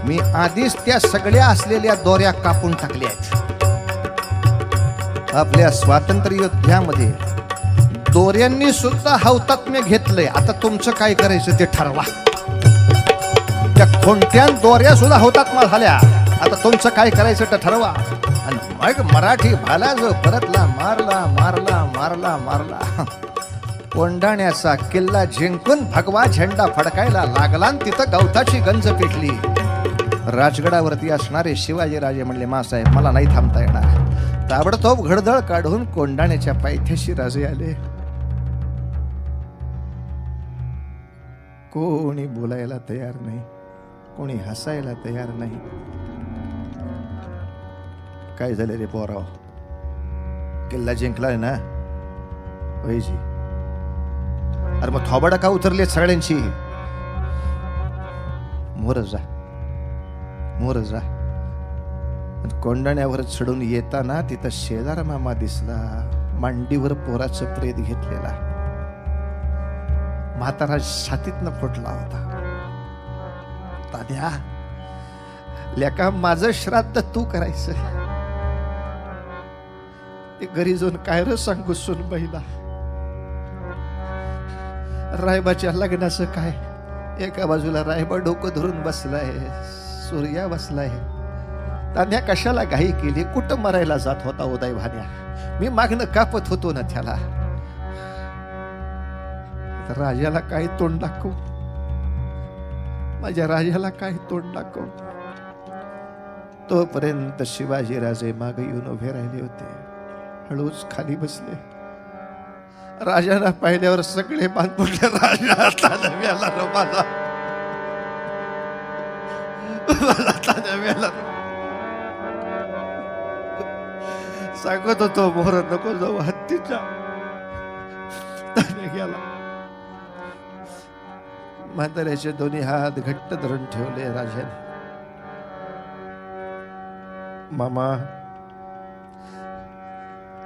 मी आधीच त्या सगळ्या असलेल्या दोऱ्या कापून टाकल्या आहेत. आपल्या स्वातंत्र्य योद्ध्यामध्ये दोऱ्यांनी सुद्धा हौतात्म्य घेतलंय. आता तुमचं काय करायचं ते ठरवा. त्या खोंट्या दोऱ्या सुद्धा हौतात्मा झाल्या. आता तुमचं काय करायचं ते ठरवा. आणि मग मराठी भाला जो परतला, मारला मारला मारला मारला. कोंढाण्याचा किल्ला जिंकून भगवा झेंडा फडकायला लागला आणि तिथं गवताची गंज पेटली. राजगडावरती असणारे शिवाजीराजे म्हणले, मासाहेब मला नाही थांबता येणार. ताबडतोब घडदळ काढून कोंढाण्याच्या पायथ्याशी राजे आले. कोणी बोलायला तयार नाही, कोणी हसायला तयार नाही. काय झाले रे पोराव, किल्ला जिंकलाय ना? वैजी, अरे मग थोबाडा का उतरले सगळ्यांची? मोर जा, मोर जा. कोंढाण्यावर चढून येताना तिथं शेजार मामा दिसला, मांडीवर पोराचं प्रेत घेतलेला. म्हातारा छातीतनं फुटला होता. ताद्या, लेका माझं श्राद्ध तू करायचं. ते घरी जाऊन काय र सांगू सुनबाईला. रायबाच्या लग्नाचं काय? एका बाजूला रायबा डोकं धरून बसलाय, सूर्या बसलाय. तान्या कशाला घाई केली? कुठं मरायला जात होता उदय भान्या? मी मागणं कापत होतो ना त्याला. राजाला काय तोंड दाखवू? माझ्या राजाला काय तोंड दाखवू? तोपर्यंत शिवाजीराजे मागे येऊन उभे राहिले होते. हळूच खाली बसले. राजाला पाहिल्यावर सगळे बांध पडले. राजा ताणव्याला माझा, ताणव्याला सांगत होतो, मोर नको जाऊ हत्तीच्या. ताने गेला. म्हाताऱ्याचे दोन्ही हात घट्ट धरून ठेवले राजाने. मामा,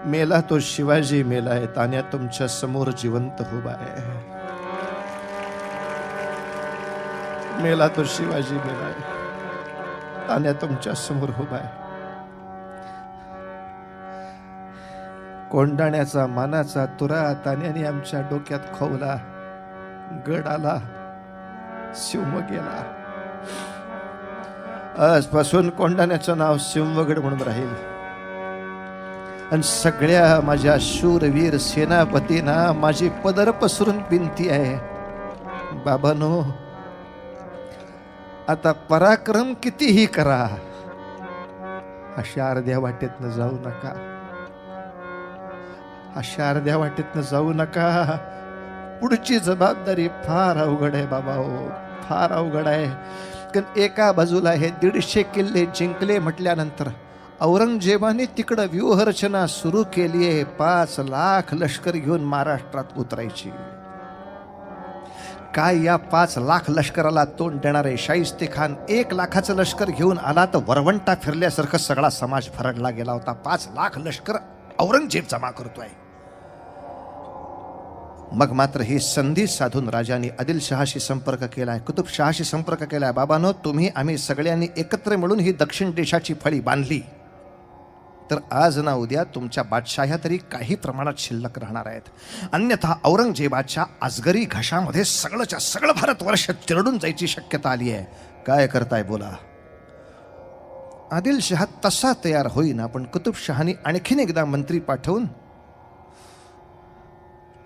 मेला तो शिवाजी मेलाय, तान्या तुमच्या समोर जिवंत उभा आहे. मेला तो शिवाजी मेलाय, तान्या तुमच्या समोर उभा आहे. कोंढाण्याचा मानाचा तुरा तान्याने आमच्या डोक्यात खोवला. गड आला, शिवम गेला. आजपासून कोंढाण्याचं नाव शिवगड म्हणून राहील. आणि सगळ्या माझ्या शूरवीर सेनापतींना माझी पदर पसरून विनंती आहे, बाबांनो, आता पराक्रम कितीही करा, अशा अर्ध्या वाटेतनं जाऊ नका. अशा अर्ध्या वाटेतनं जाऊ नका. पुढची जबाबदारी फार अवघड आहे बाबा, हो फार अवघड आहे. कारण एका बाजूला हे 150 किल्ले जिंकले म्हटल्यानंतर औरंगजेबाने तिकडं व्यूहरचना सुरू केली आहे. 5 लाख लष्कर घेऊन महाराष्ट्रात उतरायची. काय या 5 लाख लष्कराला तोंड देणार आहे? शाहिस्ते खान 1 लाखाचं लष्कर घेऊन आला तर वरवंटा फिरल्यासारखं सगळा समाज फरडला गेला होता. 5 लाख लष्कर औरंगजेब जमा करतोय. मग मात्र ही संधी साधून राजाने आदिलशहाशी संपर्क केलाय, कुतुबशहाशी संपर्क केलाय. बाबांनो, तुम्ही आम्ही सगळ्यांनी एकत्र मिळून ही दक्षिण देशाची फळी बांधली तर आज ना उद्या तुमच्या बादशाह्या तरी काही प्रमाणात शिल्लक राहणार आहेत. अन्यथा औरंगजेबाच्या आजगरी घशामध्ये सगळंच्या सगळं भारतवर्ष चिरडून जायची शक्यता आली आहे. काय करताय बोला? आदिलशहा तसा तयार होईना, पण कुतुबशहानी आणखीन एकदा मंत्री पाठवून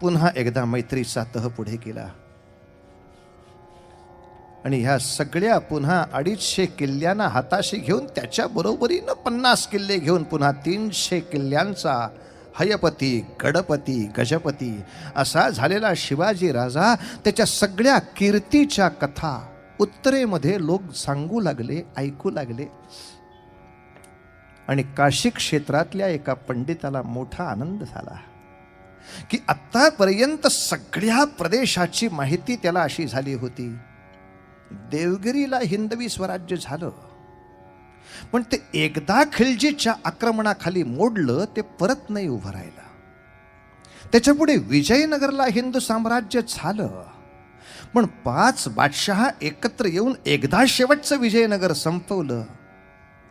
पुन्हा एकदा मैत्रीचा तह पुढे केला. आणि ह्या सगळ्या पुन्हा 250 किल्ल्यांना हाताशी घेऊन त्याच्या बरोबरीनं 50 किल्ले घेऊन पुन्हा 300 किल्ल्यांचा हयपती, गडपती, गजपती असा झालेला शिवाजी राजा त्याच्या सगळ्या कीर्तीच्या कथा उत्तरेमध्ये लोक सांगू लागले, ऐकू लागले. आणि काशी क्षेत्रातल्या एका पंडिताला मोठा आनंद झाला की आतापर्यंत सगळ्या प्रदेशाची माहिती त्याला अशी झाली होती. देवगिरीला हिंदवी स्वराज्य झालं, पण ते एकदा खिलजीच्या आक्रमणाखाली मोडलं, ते परत नाही उभं राहिलं. त्याच्यापुढे विजयनगरला हिंदू साम्राज्य झालं, पण 5 बादशहा एकत्र येऊन एकदा शेवटचं विजयनगर संपवलं,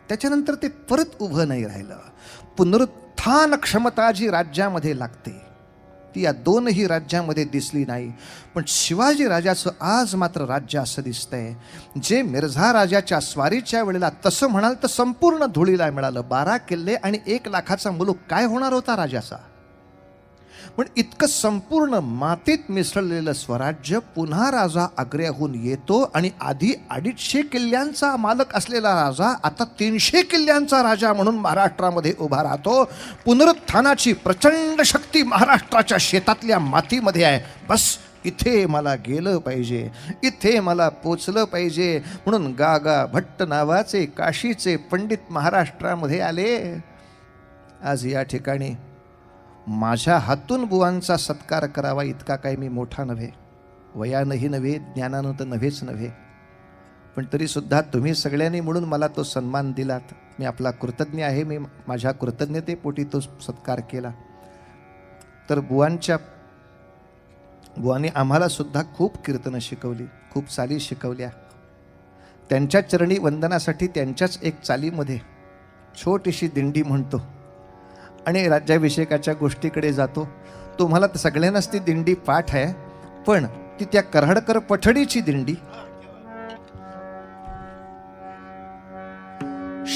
त्याच्यानंतर ते परत उभं नाही राहिलं. पुनरुत्थान क्षमता जी राज्यामध्ये लागते ती या दोनही राज्यामध्ये दिसली नाही. पण शिवाजी राजाचं आज मात्र राज्य असं दिसतंय, जे मिर्झा राजाच्या स्वारीच्या वेळेला तसं म्हणाल तर संपूर्ण धुळीला मिळालं. 12 किल्ले आणि 1 लाखाचा मुलूक काय होणार होता राजाचा. पण इतकं संपूर्ण मातीत मिसळलेलं स्वराज्य पुन्हा राजा आग्र्याहून येतो आणि आधी 250 किल्ल्यांचा मालक असलेला राजा आता 300 किल्ल्यांचा राजा म्हणून महाराष्ट्रामध्ये उभा राहतो. पुनरुत्थानाची प्रचंड शक्ती महाराष्ट्राच्या शेतातल्या मातीमध्ये आहे. बस इथे मला गेलं पाहिजे, इथे मला पोचलं पाहिजे म्हणून गागा भट्ट नावाचे काशीचे पंडित महाराष्ट्रामध्ये आले. आज या ठिकाणी माझ्या हातून बुवांचा सत्कार करावा इतका काही मी मोठा नव्हे, वयानंही नव्हे, ज्ञानानं तर नव्हेच नव्हे, पण तरीसुद्धा तुम्ही सगळ्यांनी म्हणून मला तो सन्मान दिलात. मी आपला कृतज्ञ आहे. मी माझ्या कृतज्ञतेपोटी तो सत्कार केला. तर बुवांनी आम्हाला सुद्धा खूप कीर्तनं शिकवली, खूप चाली शिकवल्या. त्यांच्या चरणी वंदनासाठी त्यांच्याच एक चालीमध्ये छोटीशी दिंडी म्हणतो आणि राज्याभिषेकाच्या गोष्टीकडे जातो. तुम्हाला तर सगळ्यांनाच ती दिंडी पाठ आहे, पण ती त्या कर्हडकर पठडीची दिंडी,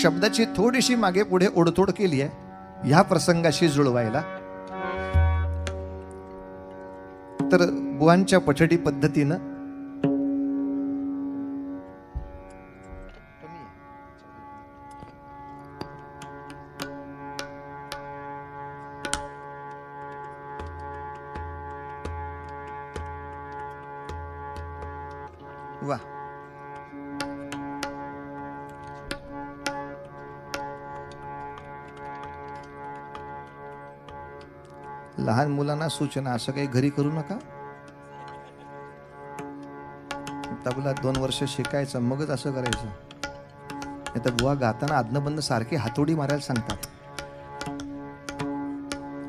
शब्दाची थोडीशी मागे पुढे ओढतोड केली आहे ह्या प्रसंगाशी जुळवायला. तर बुवांच्या पठडी पद्धतीनं वा लहान मुलांना सूचना, असं काही घरी करू नका. तबला 2 वर्ष शिकायचं मगच असं करायचं. नाही तर बुवा गाताना आदनबंद सारखे हातोडी मारायला सांगतात.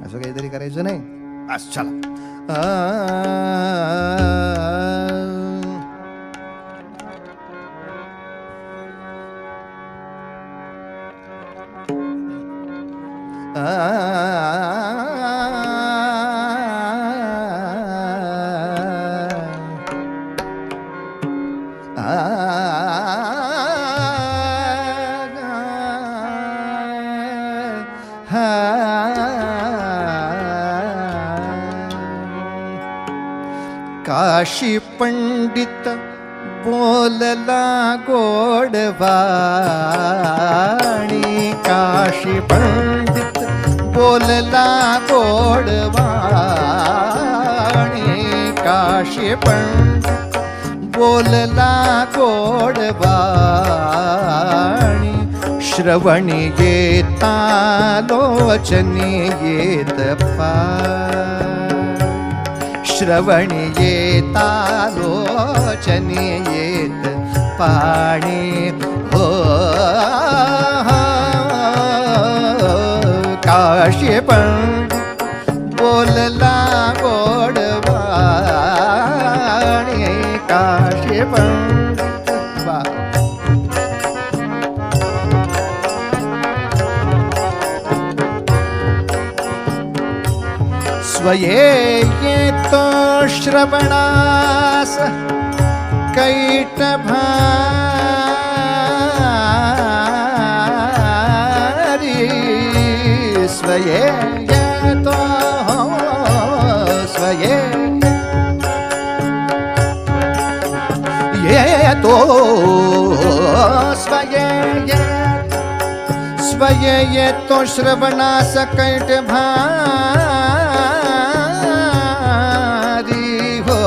असं काहीतरी करायचं नाही. आज चला. काशी पंडित बोलला गोडवाणी, काशी पंडित बोलला गोडवाणी, काशी पंडित बोलला गोडवाणी. श्रवणी येता लोचनी येत पाय, श्रवणी येता लोचनी येत पाणी. हो काशी पंडित बोलला गोडवाणी, काशी पंडित. स्वये येतो श्रवणास कैट भारी, स्वये येतो, स्वये येतो, स्वये येतो, स्वये येतो श्रवणास कैट भारी. हो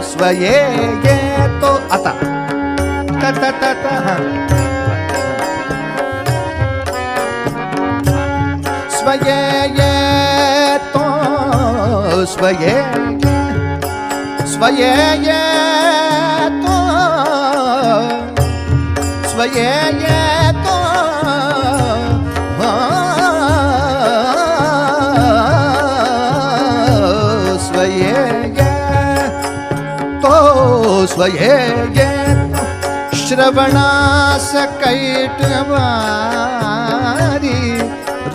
स्वये येतो. आता ta ta ta ha. Svoje je to, svoje je to, svoje je to, svoje je to. स्वये श्रवणास कैटवारी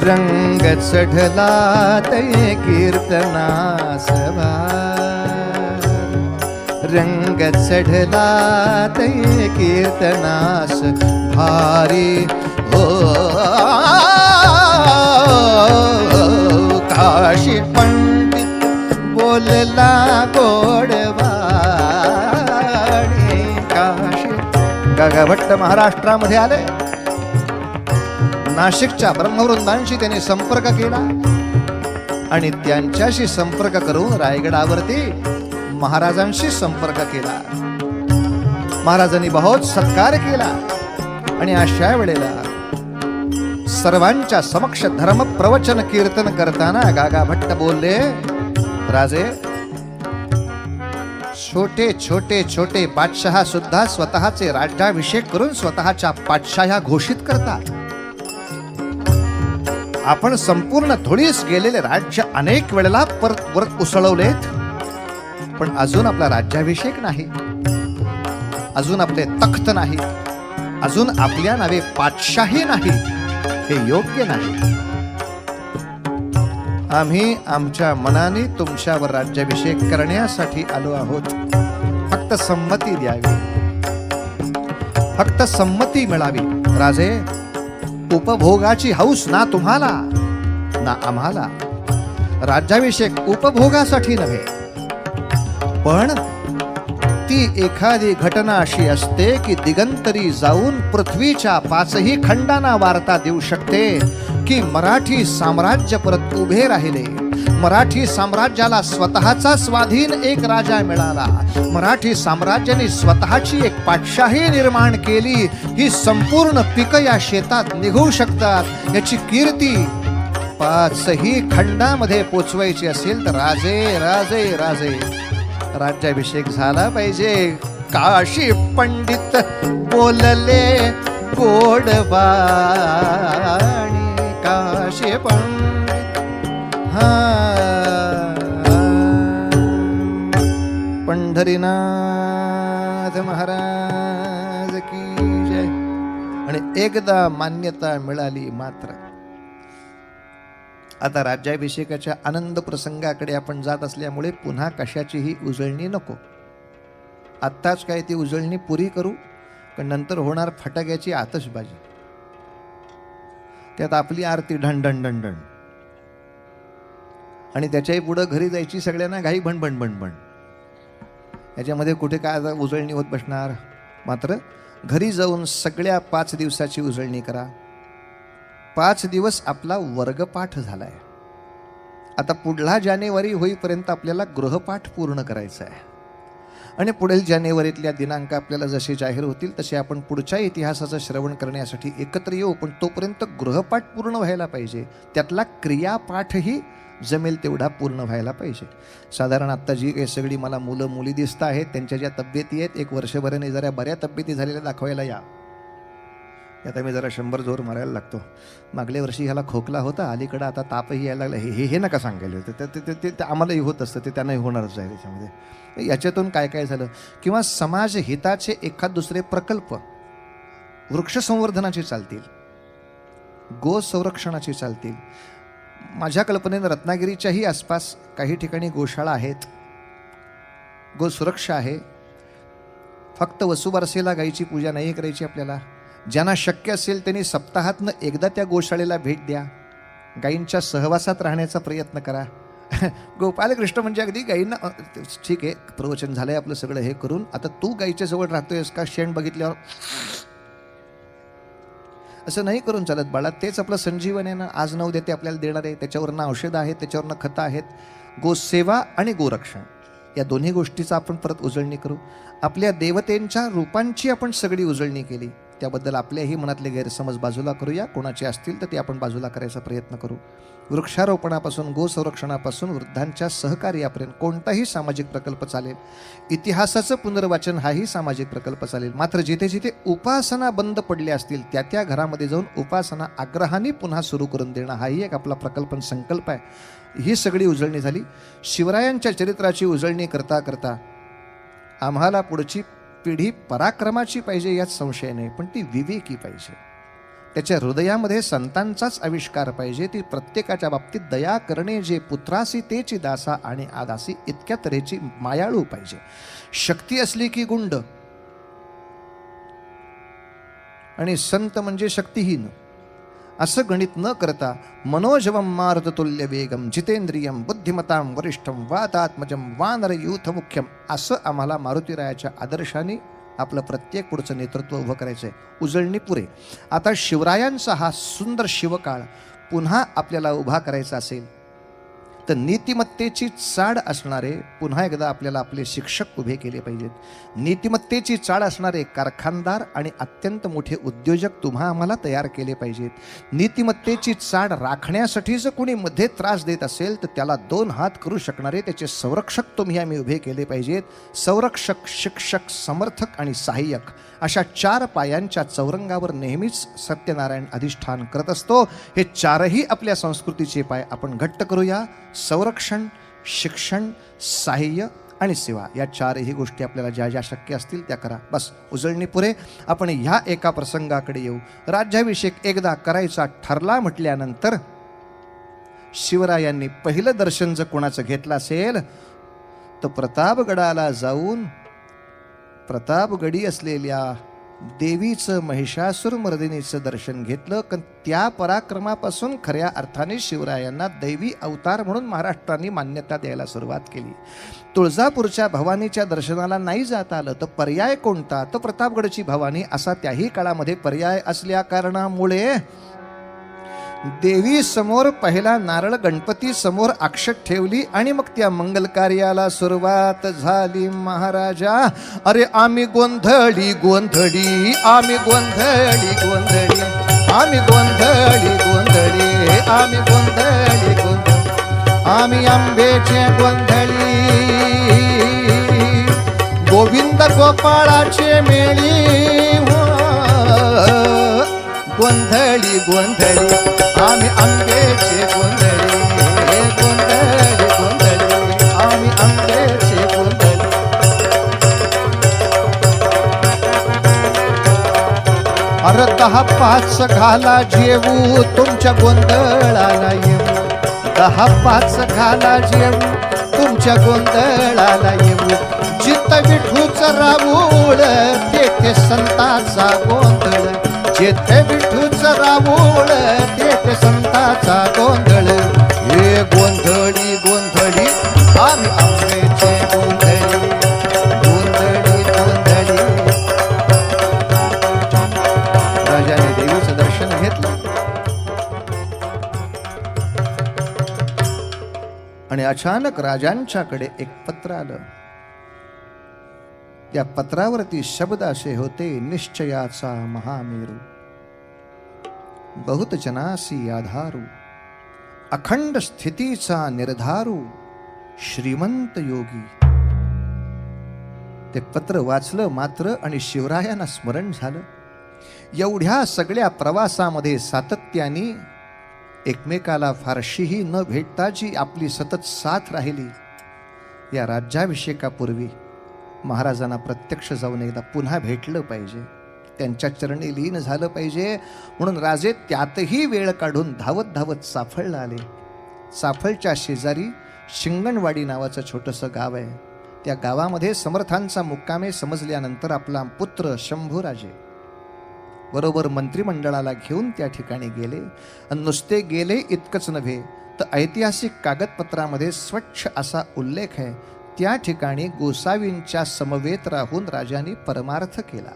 रंग चढला ते कीर्तनास रंग चढला ते कीर्तनास भारी हो काशी पंडित बोलला गोडवाणी काशी गागाभट्ट महाराष्ट्रामध्ये आले. नाशिकच्या ब्रह्मवृंदांशी त्यांनी संपर्क केला आणि त्यांच्याशी संपर्क करून रायगडावरती महाराजांशी संपर्क केला. महाराजांनी बहुत सत्कार केला आणि अशा वेळेला सर्वांच्या समक्ष धर्म प्रवचन कीर्तन करताना गागाभट्ट बोलले, राजे छोटे छोटे छोटे बादशहा सुद्धा स्वतःचे राज्याभिषेक करून स्वतःच्या पातशाह्या घोषित करतात. आपण संपूर्ण धुळीस गेलेले राज्य अनेक वेळेला परत उसळवलेत, पण अजून आपला राज्याभिषेक नाही, अजून आपले तख्त नाही, अजून आपल्या नावे पातशाही नाही. हे योग्य नाही. आम्ही आमच्या मनाने तुमच्यावर राज्याभिषेक करण्यासाठी आलो आहोत. फक्त संमती द्यावी, फक्त संमती मिळावी. राजे, उपभोगाची हौस ना तुम्हाला ना आम्हाला. राज्याभिषेक उपभोगासाठी नव्हे, पण ती एखादी घटना अशी असते की दिगंतरी जाऊन पृथ्वीच्या 5ही खंडांना वार्ता देऊ शकते की मराठी साम्राज्य परत उभे राहिले. मराठी साम्राज्याला स्वतःचा स्वाधीन एक राजा मिळाला. मराठी साम्राज्याने स्वतःची एक पातशाही निर्माण केली. ही संपूर्ण पिकं या शेतात निघू शकतात. याची कीर्ती 5ही खंडामध्ये पोचवायची असेल तर राजे राजे राजे राज्याभिषेक झाला पाहिजे. काशी पंडित बोलले गोडवाणी काशी पंडित पंढरीनाथ महाराज की जय. आणि एकदा मान्यता मिळाली मात्र आता राज्याभिषेकाच्या आनंद प्रसंगाकडे आपण जात असल्यामुळे पुन्हा कशाचीही उजळणी नको. आत्ताच काय ती उजळणी पुरी करू, पण नंतर होणार फटाक्याची आतषबाजी. त्यात आपली आरती ढणढण ढणढण आणि त्याच्याही पुढं घरी जायची सगळ्यांना घाई भणभण भणभण. याच्यामध्ये कुठे काय उजळणी होत बसणार. मात्र घरी जाऊन सगळ्या 5 दिवसाची उजळणी करा. 5 दिवस आपला वर्गपाठ झालाय. आता पुढला जानेवारी होईपर्यंत आपल्याला गृहपाठ पूर्ण करायचा आहे आणि पुढील जानेवारीतल्या दिनांक आपल्याला जसे जाहीर होतील तसे आपण पुढच्या इतिहासाचं श्रवण करण्यासाठी एकत्र येऊ. पण तोपर्यंत गृहपाठ पूर्ण व्हायला पाहिजे. त्यातला क्रियापाठही जमेल तेवढा पूर्ण व्हायला पाहिजे. साधारण आत्ता जी काही सगळी मला मुलं मुली दिसत आहेत त्यांच्या ज्या तब्येती आहेत, 1 वर्षभराने जरा बऱ्या तब्येती झालेल्या दाखवायला या. आता मी जरा 100 जोर मारायला लागतो. मागल्या वर्षी ह्याला खोकला होता, अलीकडं आता तापही यायला लागला. हे नका सांगायला होतं. ते आम्हालाही होत असतं, ते त्यांनाही होणारच आहे. त्याच्यामध्ये याच्यातून काय काय झालं किंवा समाज हिताचे एखाद दुसरे प्रकल्प वृक्ष संवर्धनाचे चालतील, गो संरक्षणाचे चालतील. माझ्या कल्पनेनं रत्नागिरीच्याही आसपास काही ठिकाणी गोशाळा आहेत, गो सुरक्षा आहे. फक्त वसुबारसेला गायीची पूजा नाही करायची आपल्याला. ज्यांना शक्य असेल त्यांनी सप्ताहातनं एकदा त्या गोशाळेला भेट द्या. गायींच्या सहवासात राहण्याचा प्रयत्न करा. गोपालकृष्ण म्हणजे अगदी गायींना ठीक आहे, प्रवचन झालंय आपलं सगळं हे करून. आता तू गायीच्या जवळ राहतोयस का शेण बघितल्यावर असं नाही करून चालत बाळा. तेच आपलं संजीवन आहे ना. आज 9 देते आपल्याला देणार आहे. त्याच्यावरनं औषधं आहेत, त्याच्यावरनं खतं आहेत. गोसेवा आणि गोरक्षण या दोन्ही गोष्टीचा आपण परत उजळणी करू. आपल्या देवतेंच्या रूपांची आपण सगळी उजळणी केली. त्याबद्दल आपल्याही मनातले गैरसमज बाजूला करूया. कोणाचे असतील तर ते आपण बाजूला करायचा प्रयत्न करू. वृक्षारोपणापासून गो संरक्षणापासून वृद्धांच्या सहकार्यापर्यंत कोणताही सामाजिक प्रकल्प चालेल. इतिहासाचं पुनर्वाचन हाही सामाजिक प्रकल्प चालेल. मात्र जिथे जिथे उपासना बंद पडल्या असतील त्या त्या घरामध्ये जाऊन उपासना आग्रहाने पुन्हा सुरू करून देणं हाही एक आपला प्रकल्प संकल्प आहे. ही सगळी उजळणी झाली. शिवरायांच्या चरित्राची उजळणी करता करता आम्हाला पुढची पिढी पराक्रमाची पाहिजे यात संशय नाही, पण ती विवेकी पाहिजे. त्याच्या हृदयामध्ये संतांचाच आविष्कार पाहिजे. ती प्रत्येकाच्या बाबतीत दया करणे, जे पुत्रासी तेची दासा आणि आदासी, इतक्या तऱ्हेची मायाळू पाहिजे. शक्ती असली की गुंड, आणि संत म्हणजे शक्तिहीन असं गणित न करता मनोजवम मारुततुल्य वेगम जितेंद्रियम बुद्धिमतां वरिष्ठम वातात्मजम वानरयूथ मुख्यम, असं आम्हाला मारुतीरायाच्या आदर्शाने आपलं प्रत्येक पुढचं नेतृत्व उभं करायचं आहे. उजळणी पुरे. आता शिवरायांचा हा सुंदर शिवकाळ पुन्हा आपल्याला उभा करायचा असेल तर नीतिमत्तेची चाड असणारे पुन्हा एकदा आपल्याला आपले शिक्षक उभे केले पाहिजेत. नीतिमत्तेची चाड असणारे कारखानदार आणि अत्यंत मोठे उद्योजक तुम्हा आम्हाला तयार केले पाहिजेत. नीतिमत्तेची चाड राखण्यासाठी जर कोणी मध्ये त्रास देत असेल तर त्याला 2 हात करू शकणारे त्याचे संरक्षक तुम्ही आम्ही उभे केले पाहिजेत. संरक्षक, शिक्षक, समर्थक आणि सहाय्यक अशा 4 पायांच्या चौरंगावर नेहमीच सत्यनारायण अधिष्ठान करत असतो. हे 4ही आपल्या संस्कृतीचे पाय आपण घट्ट करूया. संरक्षण, शिक्षण, साह्य आणि सेवा, या 4ही गोष्टी आपल्याला ज्या ज्या शक्य असतील त्या करा. बस उजळणी पुरे. आपण ह्या एका प्रसंगाकडे येऊ. राज्याभिषेक एकदा करायचा ठरला म्हटल्यानंतर शिवरायांनी पहिलं दर्शन जर कोणाचं घेतलं असेल तर प्रतापगडाला जाऊन प्रतापगडी असलेल्या देवीचं, महिषासुर मर्दिनीचं दर्शन घेतलं. कारण त्या पराक्रमापासून खऱ्या अर्थाने शिवरायांना दैवी अवतार म्हणून महाराष्ट्राने मान्यता द्यायला सुरुवात केली. तुळजापूरच्या भवानीच्या दर्शनाला नाही जाता आलं तर पर्याय कोणता? तर प्रतापगडची भवानी असा त्याही काळामध्ये पर्याय असल्या कारणामुळे देवी समोर पहिला नारळ गणपती समोर अक्षत ठेवली आणि मग त्या मंगल कार्याला सुरुवात झाली. महाराजा, अरे आम्ही गोंधळी गोंधळी, आम्ही गोंधळी गोंधळी, आम्ही गोंधळी गोंधळी, आम्ही गोंधळी गोंधळी, आम्ही आंबेचे गोंधळी, गोविंद गोपाळाचे मेळी, गोंधळी गोंधळी, आम्ही आंबेचे गोंधळी, गोंधळी गोंधळी, आम्ही आंबेचे गोंधळी. अरे 10-5 घाला जेवू तुमच्या गोंधळाला येऊ, 10-5 घाला जेवू तुमच्या गोंधळाला येऊ. जित विठूच राऊळ तेथे संताचा गोंधळ, जेथे विठूच राऊळ तेथे संताचा गोंधळ. हे गोंधळी गोंधळी, आम्ही आंबेचे गोंधळी, गोंधळी गोंधळी. राजाने देवीचं दर्शन घेतलं आणि अचानक राजांच्याकडे एक पत्र आलं. त्या पत्रावरती शब्द असे होते, निश्चयाचा महामेरू, बहुत जनासी आधारू, अखंड स्थितीचा निर्धारू, श्रीमंत योगी. ते पत्र वाचलं मात्र आणि शिवरायांना स्मरण झालं. एवढ्या सगळ्या प्रवासामध्ये सातत्याने एकमेकाला फारशीही न भेटता जी आपली सतत साथ राहिली, या राज्याभिषेकापूर्वी महाराजांना प्रत्यक्ष जाऊन एकदा पुन्हा भेटलं पाहिजे, त्यांच्या चरणी लीन झालं पाहिजे. म्हणून राजे त्यातही वेळ काढून धावत धावत चाफळला आले. चाफळच्या शेजारी शिंगणवाडी नावाचं छोटंसं गाव आहे. त्या गावामध्ये समर्थांचा मुक्कामे समजल्यानंतर आपला पुत्र शंभूराजे बरोबर मंत्रिमंडळाला घेऊन त्या ठिकाणी गेले. आणि नुसते गेले इतकंच नव्हे तर ऐतिहासिक कागदपत्रामध्ये स्वच्छ असा उल्लेख आहे, त्या ठिकाणी गोसावींच्या समवेत राहून राजांनी परमार्थ केला.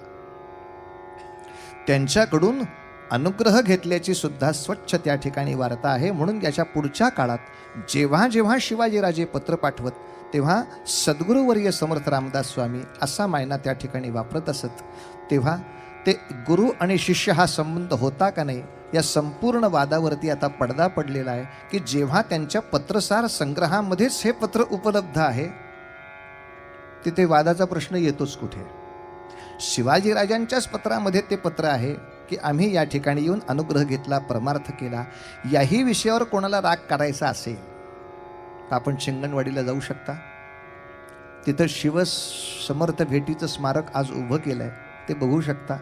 त्यांच्याकडून अनुग्रह घेतल्याची सुद्धा स्वच्छ त्या ठिकाणी वार्ता आहे. म्हणून याच्या पुढच्या काळात जेव्हा जेव्हा शिवाजीराजे पत्र पाठवत तेव्हा सद्गुरुवर्य समर्थ रामदास स्वामी असा मायना त्या ठिकाणी वापरत असत. तेव्हा ते गुरु आणि शिष्य हा संबंध होता का नाही या संपूर्ण वादावरती आता पडदा पडलेला आहे की जेव्हा त्यांच्या पत्रसार संग्रहामध्येच हे पत्र उपलब्ध आहे तिथे वादाचा प्रश्न येतोच कुठे. शिवाजीराजांच्याच पत्रामध्ये ते पत्र आहे की आम्ही या ठिकाणी येऊन अनुग्रह घेतला, परमार्थ केला. याही विषयावर कोणाला राग काढायचा असेल तर आपण शिंगणवाडीला जाऊ शकता. तिथं शिवसमर्थ भेटीचं स्मारक आज उभं केलंय, ते बघू शकता.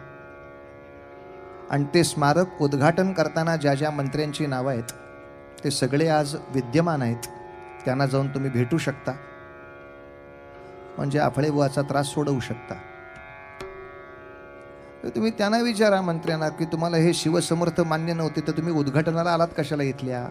आणि ते स्मारक उद्घाटन करताना ज्या ज्या मंत्र्यांची नावं आहेत ते सगळे आज विद्यमान आहेत. त्यांना जाऊन तुम्ही भेटू शकता, म्हणजे आफळेबुवाचा त्रास सोडवू शकता. तर तुम्ही त्यांना विचारा मंत्र्यांना की तुम्हाला हे शिवसमर्थ मान्य नव्हते तर तुम्ही उद्घाटनाला आलात कशाला इथल्या,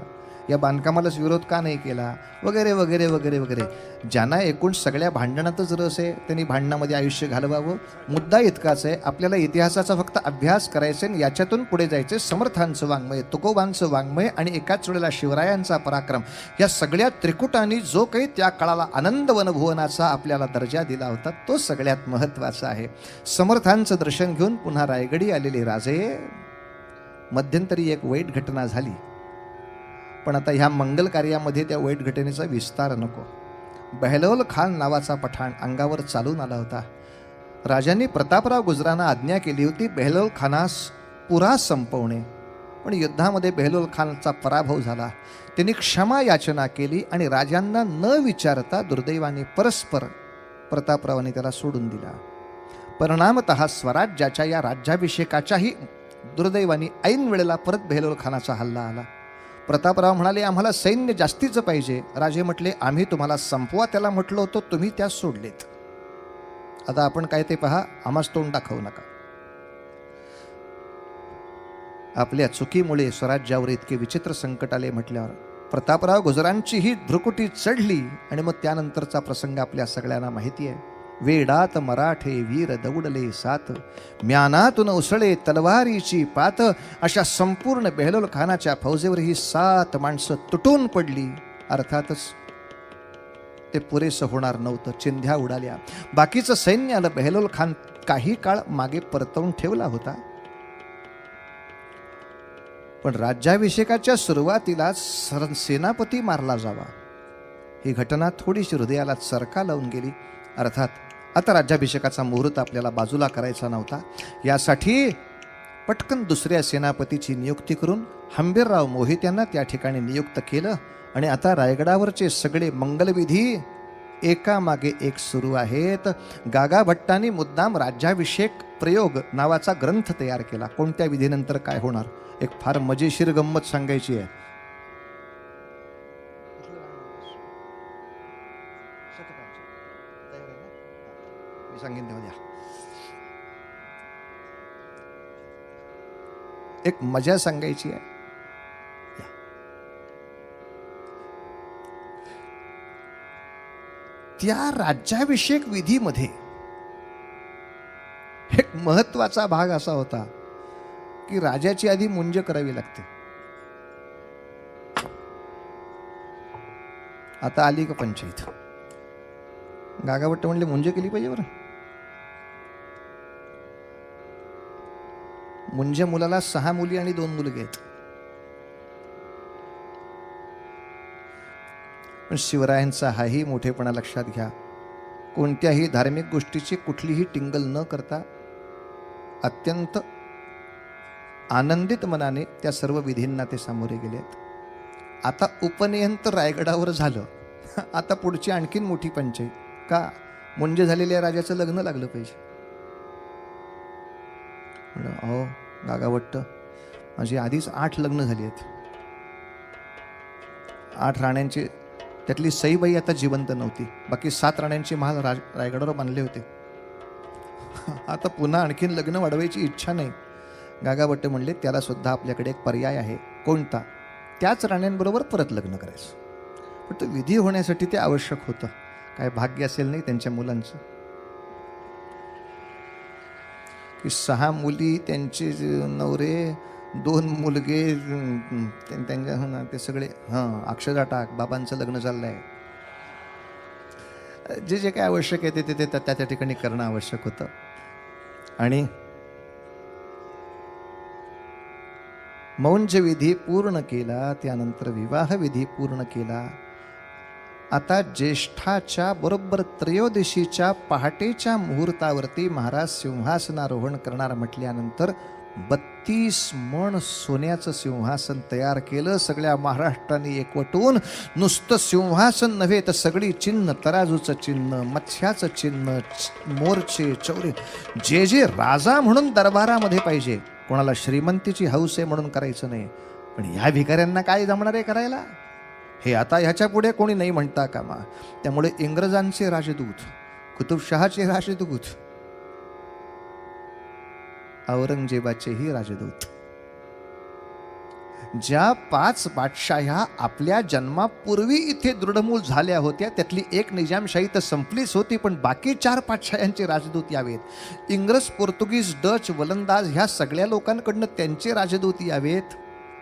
या बांधकामालाच विरोध का नाही केला, वगैरे वगैरे वगैरे वगैरे. ज्यांना एकूण सगळ्या भांडणातच रस आहे त्यांनी भांडणामध्ये आयुष्य घालवावं. मुद्दा इतकाच आहे, आपल्याला इतिहासाचा फक्त अभ्यास करायचा आणि याच्यातून पुढे जायचे. समर्थांचं वाङ्मय, तुकोबांचं वाङ्मय आणि एकाच वेळेला शिवरायांचा पराक्रम, या सगळ्या त्रिकुटांनी जो काही त्या काळाला आनंद वनभुवनाचा आपल्याला दर्जा दिला होता तो सगळ्यात महत्त्वाचा आहे. समर्थांचं दर्शन घेऊन पुन्हा रायगडी आलेले राजे. मध्यंतरी एक वाईट घटना झाली, पण आता ह्या मंगल कार्यामध्ये त्या वाईट घटनेचा विस्तार नको. बेहलोल खान नावाचा पठाण अंगावर चालून आला होता. राजांनी प्रतापराव गुजरांना आज्ञा केली होती बेहलोल खानास पुरा संपवणे, पण युद्धामध्ये बेहलोल खानचा पराभव झाला. त्यांनी क्षमा याचना केली आणि राजांना न विचारता दुर्दैवाने परस्पर प्रतापरावांनी त्याला सोडून दिला. परिणामतः स्वराज्याच्या या राज्याभिषेकाच्याही दुर्दैवाने ऐन वेळेला परत बेहलोल खानाचा हल्ला आला. प्रतापराव म्हणाले आम्हाला सैन्य जास्तीचं पाहिजे. राजे म्हटले आम्ही तुम्हाला संपवा त्याला म्हटलं होतं, तुम्ही त्यास सोडलेत. आता आपण काय ते पहा, आम्हास तोंड दाखवू नका. आपल्या चुकीमुळे स्वराज्यावर इतके विचित्र संकट आले म्हटल्यावर प्रतापराव गुजरांची ही भ्रुकुटी चढली. आणि मग त्यानंतरचा प्रसंग आपल्या सगळ्यांना माहिती आहे. वेडात मराठे वीर दौडले सात, म्यानातून उसळे तलवारीची पात. अशा संपूर्ण बेहलोल खानाच्या फौजेवर ही 7 माणसं तुटून पडली. अर्थातच ते पुरेसं होणार नव्हतं, चिंध्या उडाल्या. बाकीचं सैन्य आलं. बेहलोल खान काही काळ मागे परतवून ठेवला होता, पण राज्याभिषेकाच्या सुरुवातीला सेनापती मारला जावा ही घटना थोडीशी हृदयाला चरका लावून गेली. अर्थात आता राज्याभिषेकाचा मुहूर्त आपल्याला बाजूला करायचा नव्हता. यासाठी पटकन दुसऱ्या सेनापतीची नियुक्ती करून हंबीरराव मोहित्यांना त्या ठिकाणी नियुक्त केलं. आणि आता रायगडावरचे सगळे मंगलविधी एकामागे एक सुरू आहेत. गागा भट्टांनी मुद्दाम राज्याभिषेक प्रयोग नावाचा ग्रंथ तयार केला. कोणत्या विधीनंतर काय होणार, एक फार मजेशीर गंमत सांगायची आहे. सांगेन तेव्हा द्या. एक मजा सांगायची आहे. त्या राज्याभिषेक विधीमध्ये एक महत्वाचा भाग असा होता की राजाची आधी मुंज करावी लागते. आता आली का पंचायत, गागाभट्ट म्हणले मुंज केली पाहिजे बरं. मुंज मुलाला 6 मुली आणि 2 मुलगे आहेत. पण शिवरायांचा हाही मोठेपणा लक्षात घ्या. कोणत्याही धार्मिक गोष्टीची कुठलीही टिंगल न करता अत्यंत आनंदित मनाने त्या सर्व विधींना ते सामोरे गेलेत. आता उपनयन तर रायगडावर झालं, आता पुढची आणखीन मोठी पंचायत. का, मुंज झालेल्या राजाचं लग्न लागलं पाहिजे. अहो गागाभट्ट, माझी आधीच 8 लग्न झाली आहेत. 8 राण्यांची, त्यातली सईबाई आता जिवंत नव्हती. बाकी 7 राण्यांचे महाल रायगडावर बांधले होते. आता पुन्हा आणखीन लग्न वाढवायची इच्छा नाही. गागाभट्ट म्हणले त्याला सुद्धा आपल्याकडे एक पर्याय आहे. कोणता? त्याच राण्यांबरोबर परत लग्न करायचं. पण तो विधी होण्यासाठी ते आवश्यक होतं. काय भाग्य असेल नाही त्यांच्या मुलांचं की 6 मुली, त्यांचे नवरे, 2 मुलगे, त्यांच्या ते सगळे. अक्षदा टाक, बाबांचं लग्न चाललंय. जे जे काय आवश्यक आहे ते त्या ठिकाणी करणं आवश्यक होतं. आणि मौंज विधी पूर्ण केला, त्यानंतर विवाह विधी पूर्ण केला. आता ज्येष्ठाच्या बरोबर त्रयोदशीच्या पहाटेच्या मुहूर्तावरती महाराज सिंहासनारोहण करणार म्हटल्यानंतर 32 मण सोन्याचं सिंहासन तयार केलं. सगळ्या महाराष्ट्राने एकवटून नुसतं सिंहासन नव्हे तर सगळी चिन्ह, तराजूचं चिन्ह, मत्स्याचं चिन्ह, मोरचे, चौरे, जे जे राजा म्हणून दरबारामध्ये पाहिजे. कोणाला श्रीमंतीची हौस आहे म्हणून करायचं नाही, पण ह्या भिकाऱ्यांना काय जमणार आहे करायला, हे आता ह्याच्या पुढे कोणी नाही म्हणता कामा. त्यामुळे इंग्रजांचे राजदूत, कुतुबशहाचे राजदूत, औरंगजेबाचेही राजदूत, ज्या 5 बादशाह्या आपल्या जन्मापूर्वी इथे दृढमूल झाल्या होत्या त्यातली एक निजामशाही तर संपलीच होती, पण बाकी 4 बादशाह्यांचे राजदूत यावेत. इंग्रज, पोर्तुगीज, डच, वलंदाज ह्या सगळ्या लोकांकडनं त्यांचे राजदूत यावेत.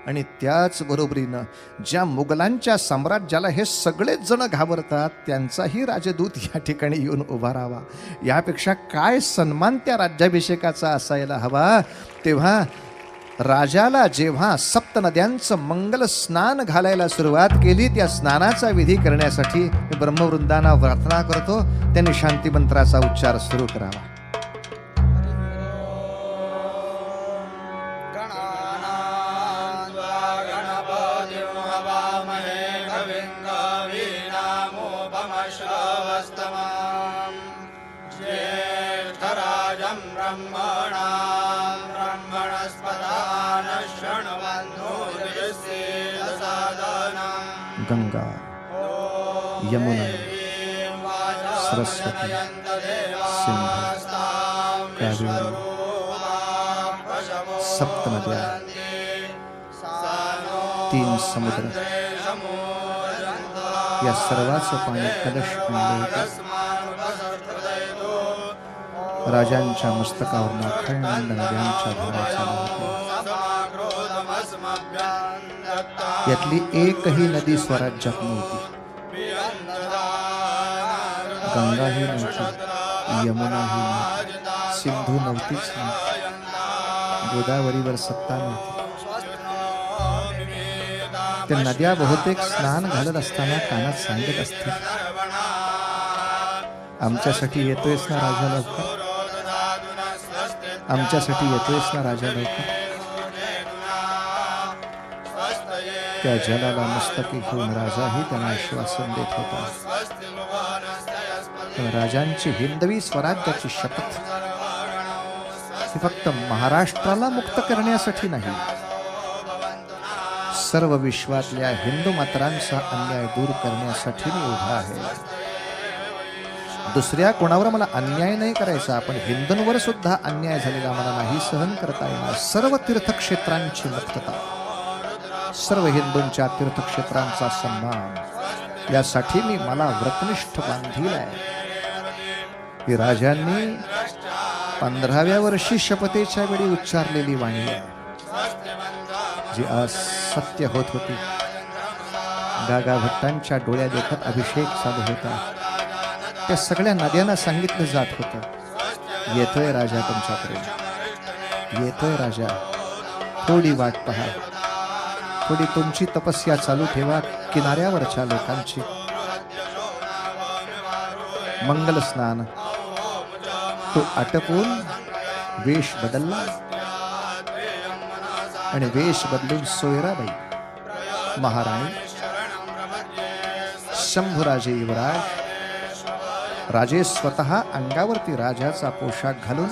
आणि त्याच बरोबरीनं ज्या मुघलांच्या साम्राज्याला हे सगळेच जण घाबरतात त्यांचाही राजदूत या ठिकाणी येऊन उभा राहावा. यापेक्षा काय सन्मान त्या राज्याभिषेकाचा असायला हवा. तेव्हा राजाला जेव्हा 7 नद्यांचं मंगल स्नान घालायला सुरुवात केली, त्या स्नानाचा विधी करण्यासाठी मी ब्रह्मवृंदांना प्रार्थना करतो त्यांनी शांती मंत्राचा उच्चार सुरू करावा. गंगा, यमुना, सरस्वती, सिंधू, कावेरी, 7 नद्या, 3 समुद्र, या सर्वाचं पाणी कलश आणले राजांच्या मस्तकावर अखंड नद्यांच्या धारा चालू होत्या. यातली एकही नदी स्वराज्यात नव्हती. गंगाही नव्हती, यमुनाही नव्हती, सिंधू नव्हतीच नव्हती, गोदावरीवर सत्ता नव्हती. त्या नद्या बहुतेक स्नान घालत असताना कानात सांगत असतील, आमच्यासाठी येतोयस ना राजा लवकर, आमच्यासाठी येतोयस ना राजा लवकर. त्या जलाला मस्तकी घेऊन राजाही त्यांना आश्वासन देत होता. राजांची हिंदवी स्वराज्याची शपथ ही फक्त महाराष्ट्राला मुक्त करण्यासाठी नाही, सर्व विश्वातल्या हिंदू मात्रांचा अन्याय दूर करण्यासाठी मी उभा आहे. दुसऱ्या कोणावर मला अन्याय नाही करायचा, पण हिंदूंवर सुद्धा अन्याय झालेला मला नाही सहन करता येणार. सर्व तीर्थक्षेत्रांची मुक्तता, सर्व हिंदूंच्या तीर्थक्षेत्रांचा सन्मान, यासाठी मी मला व्रतनिष्ठ बांधील आहे. ही राजांनी 15व्या वर्षी शपथेच्या वेळी उच्चारलेली वाणी आहे, जी आज सत्य होत होती. गागा भट्टांच्या डोळ्या देखत अभिषेक चालू होता. त्या सगळ्या नद्यांना सांगितलं जात होतं, येतोय राजा तुमच्याकडे, येतोय राजा, थोडी वाट पहा, थोडी तुमची तपस्या चालू ठेवा. किनाऱ्यावरच्या लोकांची मंगल स्नान तो आटपून वेश बदलला आणि वेश बदलून सोयराबाई महाराणी, शंभूराजे युवराज, राजे स्वतः अंगावरती राजाचा पोशाख घालून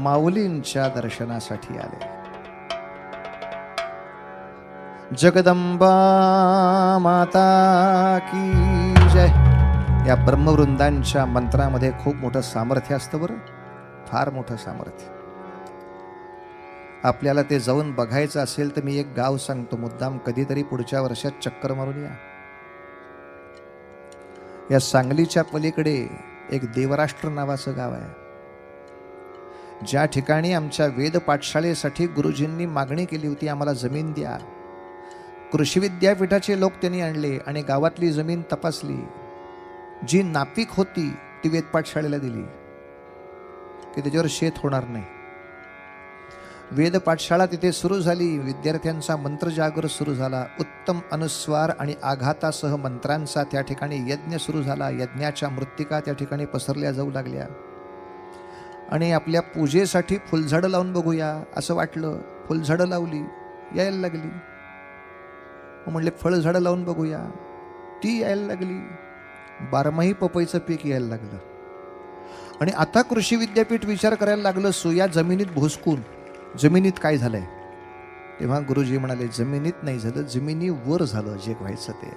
माऊलींच्या दर्शनासाठी आले. जगदंबा माता की जय. या ब्रह्मवृंदांच्या मंत्रामध्ये खूप मोठं सामर्थ्य असतं बरं, फार मोठं सामर्थ्य. आपल्याला ते जाऊन बघायचं असेल तर मी एक गाव सांगतो, मुद्दाम कधीतरी पुढच्या वर्षात चक्कर मारून या. या सांगलीच्या पलीकडे एक देवराष्ट्र नावाचं गाव आहे, ज्या ठिकाणी आमच्या वेद पाठशाळेसाठी गुरुजींनी मागणी केली होती, आम्हाला जमीन द्या. कृषी विद्यापीठाचे लोक त्यांनी आणले आणि गावातली जमीन तपासली. जी नापीक होती ती वेद पाठशाळेला दिली की त्याच्यावर शेत होणार नाही. वेद पाठशाळा तिथे सुरू झाली. विद्यार्थ्यांचा मंत्र जागर सुरू झाला. उत्तम अनुस्वार आणि आघातासह मंत्रांचा त्या ठिकाणी यज्ञ सुरू झाला. यज्ञाच्या मृत्तिका त्या ठिकाणी पसरल्या जाऊ लागल्या. आणि आपल्या पूजेसाठी फुलझाडं लावून बघूया असं वाटलं. फुलझाडं लावली, यायला लागली. मग म्हणले फळझाडं लावून बघूया, ती यायला लागली. बारमाही पपईचं पीक यायला लागलं. आणि आता कृषी विद्यापीठ विचार करायला लागलं, सुया जमिनीत भोसकून जमिनीत काय झालंय. तेव्हा गुरुजी म्हणाले, जमिनीत नाही झालं, जमिनीवर झालं जे व्हायचं ते.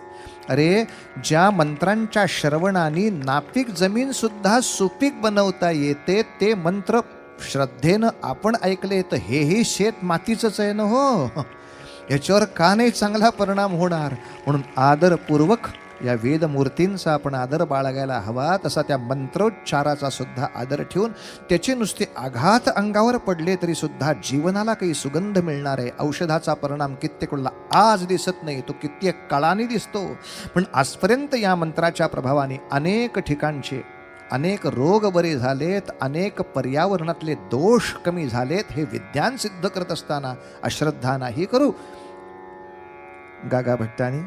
अरे, ज्या मंत्रांच्या श्रवणाने नापीक जमीन सुद्धा सुपीक बनवता येते, ते मंत्र श्रद्धेनं आपण ऐकले तर हेही शेत मातीचंच आहे ना हो. याच्यावर का नाही चांगला परिणाम होणार. म्हणून आदरपूर्वक या वेदमूर्तींचा आपण आदर बाळगायला हवा. तसा त्या मंत्रोच्चाराचा सुद्धा आदर ठेवून त्याचे नुसते आघात अंगावर पडले तरी सुद्धा जीवनाला काही सुगंध मिळणार आहे. औषधाचा परिणाम कित्येक वेळेला आज दिसत नाही, तो कित्येक काळाने दिसतो. पण आजपर्यंत या मंत्राच्या प्रभावाने अनेक ठिकाणचे अनेक रोग बरे झालेत, अनेक पर्यावरणातले दोष कमी झालेत. हे विज्ञान सिद्ध करत असताना अश्रद्धा नाही करू. गागा भट्टानी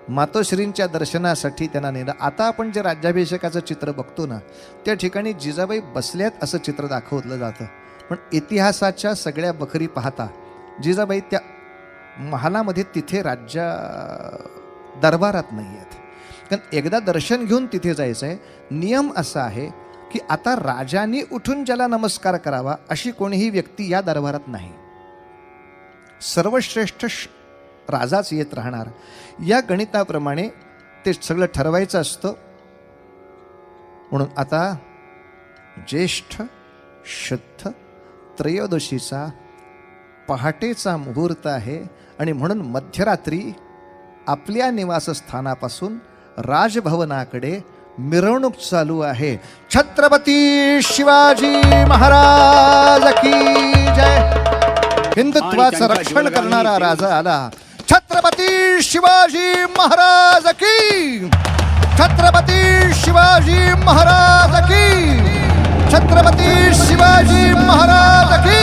मातोश्रींच्या दर्शनासाठी त्यांना नेलं. आता आपण जे राज्याभिषेकाचं चित्र बघतो ना, त्या ठिकाणी जिजाबाई बसल्यात असं चित्र दाखवलं जातं. पण इतिहासाच्या सगळ्या बखरी पाहता जिजाबाई त्या महालामध्ये तिथे राज्य दरबारात नाही आहेत. कारण एकदा दर्शन घेऊन तिथे जायचं आहे. नियम असा आहे की आता राजांनी उठून ज्याला नमस्कार करावा अशी कोणीही व्यक्ती या दरबारात नाही. सर्वश्रेष्ठ राजाच येत राहणार. या गणिताप्रमाणे ते सगळं ठरवायचं असतं. म्हणून आता ज्येष्ठ शुद्ध त्रयोदशीचा पहाटेचा मुहूर्त आहे. आणि म्हणून मध्यरात्री आपल्या निवासस्थानापासून राजभवनाकडे मिरवणूक चालू आहे. छत्रपती शिवाजी महाराज की जय. हिंदुत्वाचं रक्षण करणारा राजा आला. छत्रपती शिवाजी महाराज की. छत्रपती शिवाजी महाराज की. छत्रपती शिवाजी महाराज की.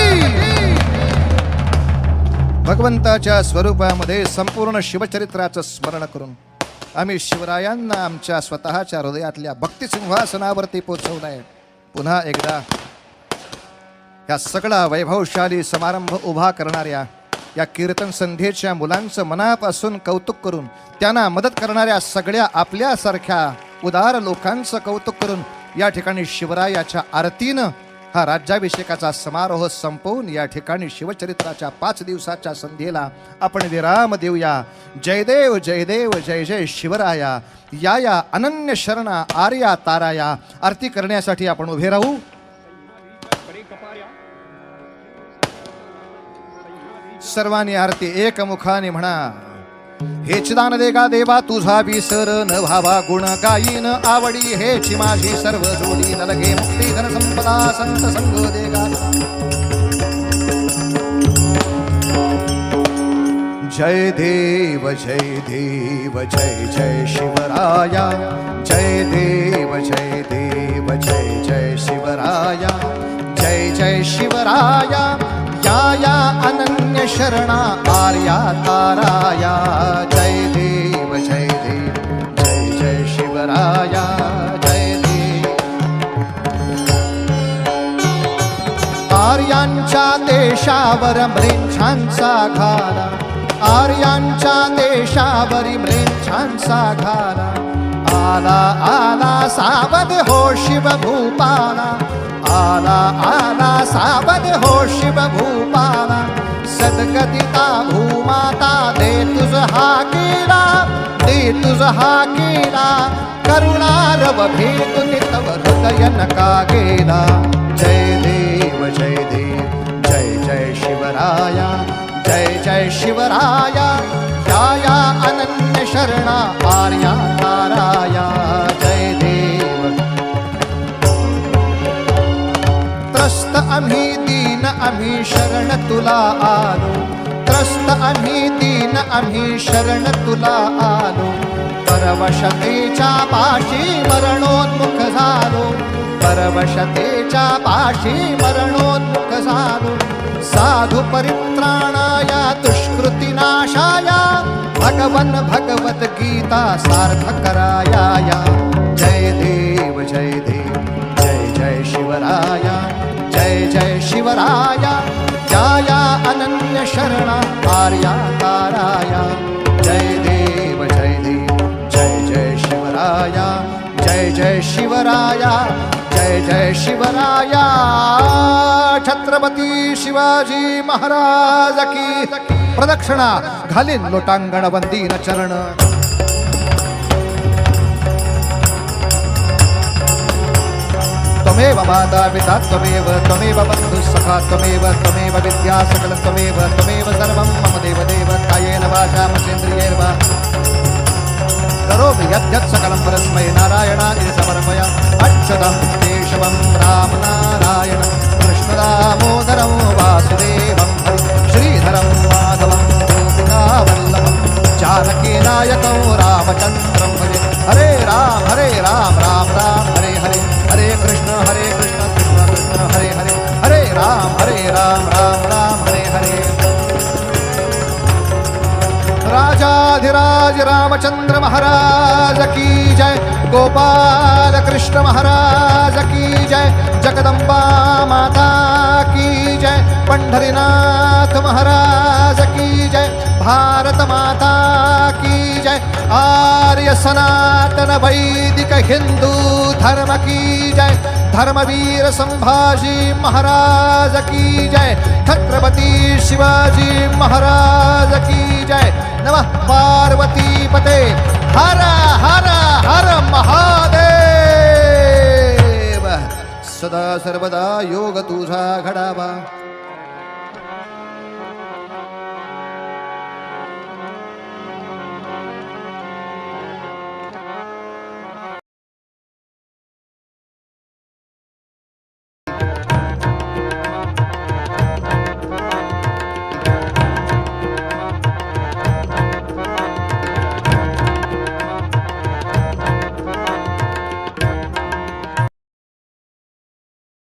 भगवंताच्या स्वरूपामध्ये संपूर्ण शिवचरित्राचं स्मरण करून आम्ही शिवरायांना आमच्या स्वतःच्या हृदयातल्या भक्तिसिंहासनावरती पोचवलाय. पुन्हा एकदा या सगळा वैभवशाली समारंभ उभा करणाऱ्या या कीर्तन संध्येच्या मुलांचं मनापासून कौतुक करून, त्यांना मदत करणाऱ्या सगळ्या आपल्यासारख्या उदार लोकांचं कौतुक करून या ठिकाणी शिवरायाच्या आरतीनं हा राज्याभिषेकाचा समारोह संपवून या ठिकाणी शिवचरित्राच्या 5 दिवसाच्या संध्येला आपण विराम देऊया. जयदेव जयदेव जय जय शिवराया. या या अनन्य शरणा आर्या ताराया. आरती करण्यासाठी आपण उभे राहू. सर्वांनी आरती एकमुखाने म्हणा. हेच दान देगा देवा तुझा विसर न व्हावा. गुण गायीन आवडी हेची माझी सर्व जोडी. न लगे मुक्ती धन संपदा संत संग देगा. जय देव जय देव जय जय शिवराया. जय देव जय देव जय जय शिवराया. जय जय शिवराया. या या अनन्य शरणा आर्या ताराया. जय देव जय देव जय जय शिवराया. जय देव. आर्यांच्या देशावर म्लेच्छांचा घाला. आर्यांच्या देशावरी म्लेच्छांचा घाला. आला आला सावध हो शिव भूपाला. आला आला सावध हो शिव भूपाला. सद्गदिता भूमाता दे तुझ हा केला. दे तुझ हा केला. करुणारव भेटून तव हृदय नका गेला. जय देव जय देव जय जय शिवराया. जय जय शिवराया. या या अनन्य शरणा आर्या ताराया. जय देव. त्रस्त आम्ही दीन आम्ही शरण तुला आलो. त्रस्त आम्ही दीन आम्ही शरण तुला आलो. परवशतेच्या पाशी मरणोन्मुख झालो. परवशतेच्या पाशी मरणोन्मुख झालो. साधु परित्राणाया दुष्कृती नाशाया. भगवन भगवत गीता सार्थ कराया. जय देव जय देव जय जय शिव. शिवराया जय जय शिवराया जाया अनन्य शरणा आर्या ताराया जय देव जय जय शिवराया जय जय शिवराया जय जय शिवराया छत्रपती शिवाजी महाराज की प्रदक्षिणा घालीन लोटांगण वंदीन चरण त्वमेव माता पिता त्वमेव बन्धुः सखा त्वमेव विद्या सकल त्वमेव सर्वं मम देव कायेन वाचा मनसेन्द्रियैर्वा करोमि यद्यत् सकलं परस्मै नारायणाय समर्पया अच्युतं केशवं रामनारायण कृष्णदामोदरं वासुदेवं श्रीधरं माधवं गोपिकावल्लभं जानकीनायकं रामचन्द्रं भजे हरे राम राम राम हरे हरे हरे कृष्ण कृष्ण कृष्ण हरे हरे हरे राम राम राम हरे हरे राजाधिराज रामचंद्र महाराज की जय गोपाल कृष्ण महाराज की जय जगदम्बा माता की जय पंढरीनाथ महाराज की जय भारत माता की जय आर्य सनातन वैदिक हिंदू धर्म की जय धर्मवीर संभाजी महाराज की जय छत्रपति शिवाजी महाराज की जय नमः पार्वती पते हर हर हर महादेव सदा सर्वदा योग तुझा घडावा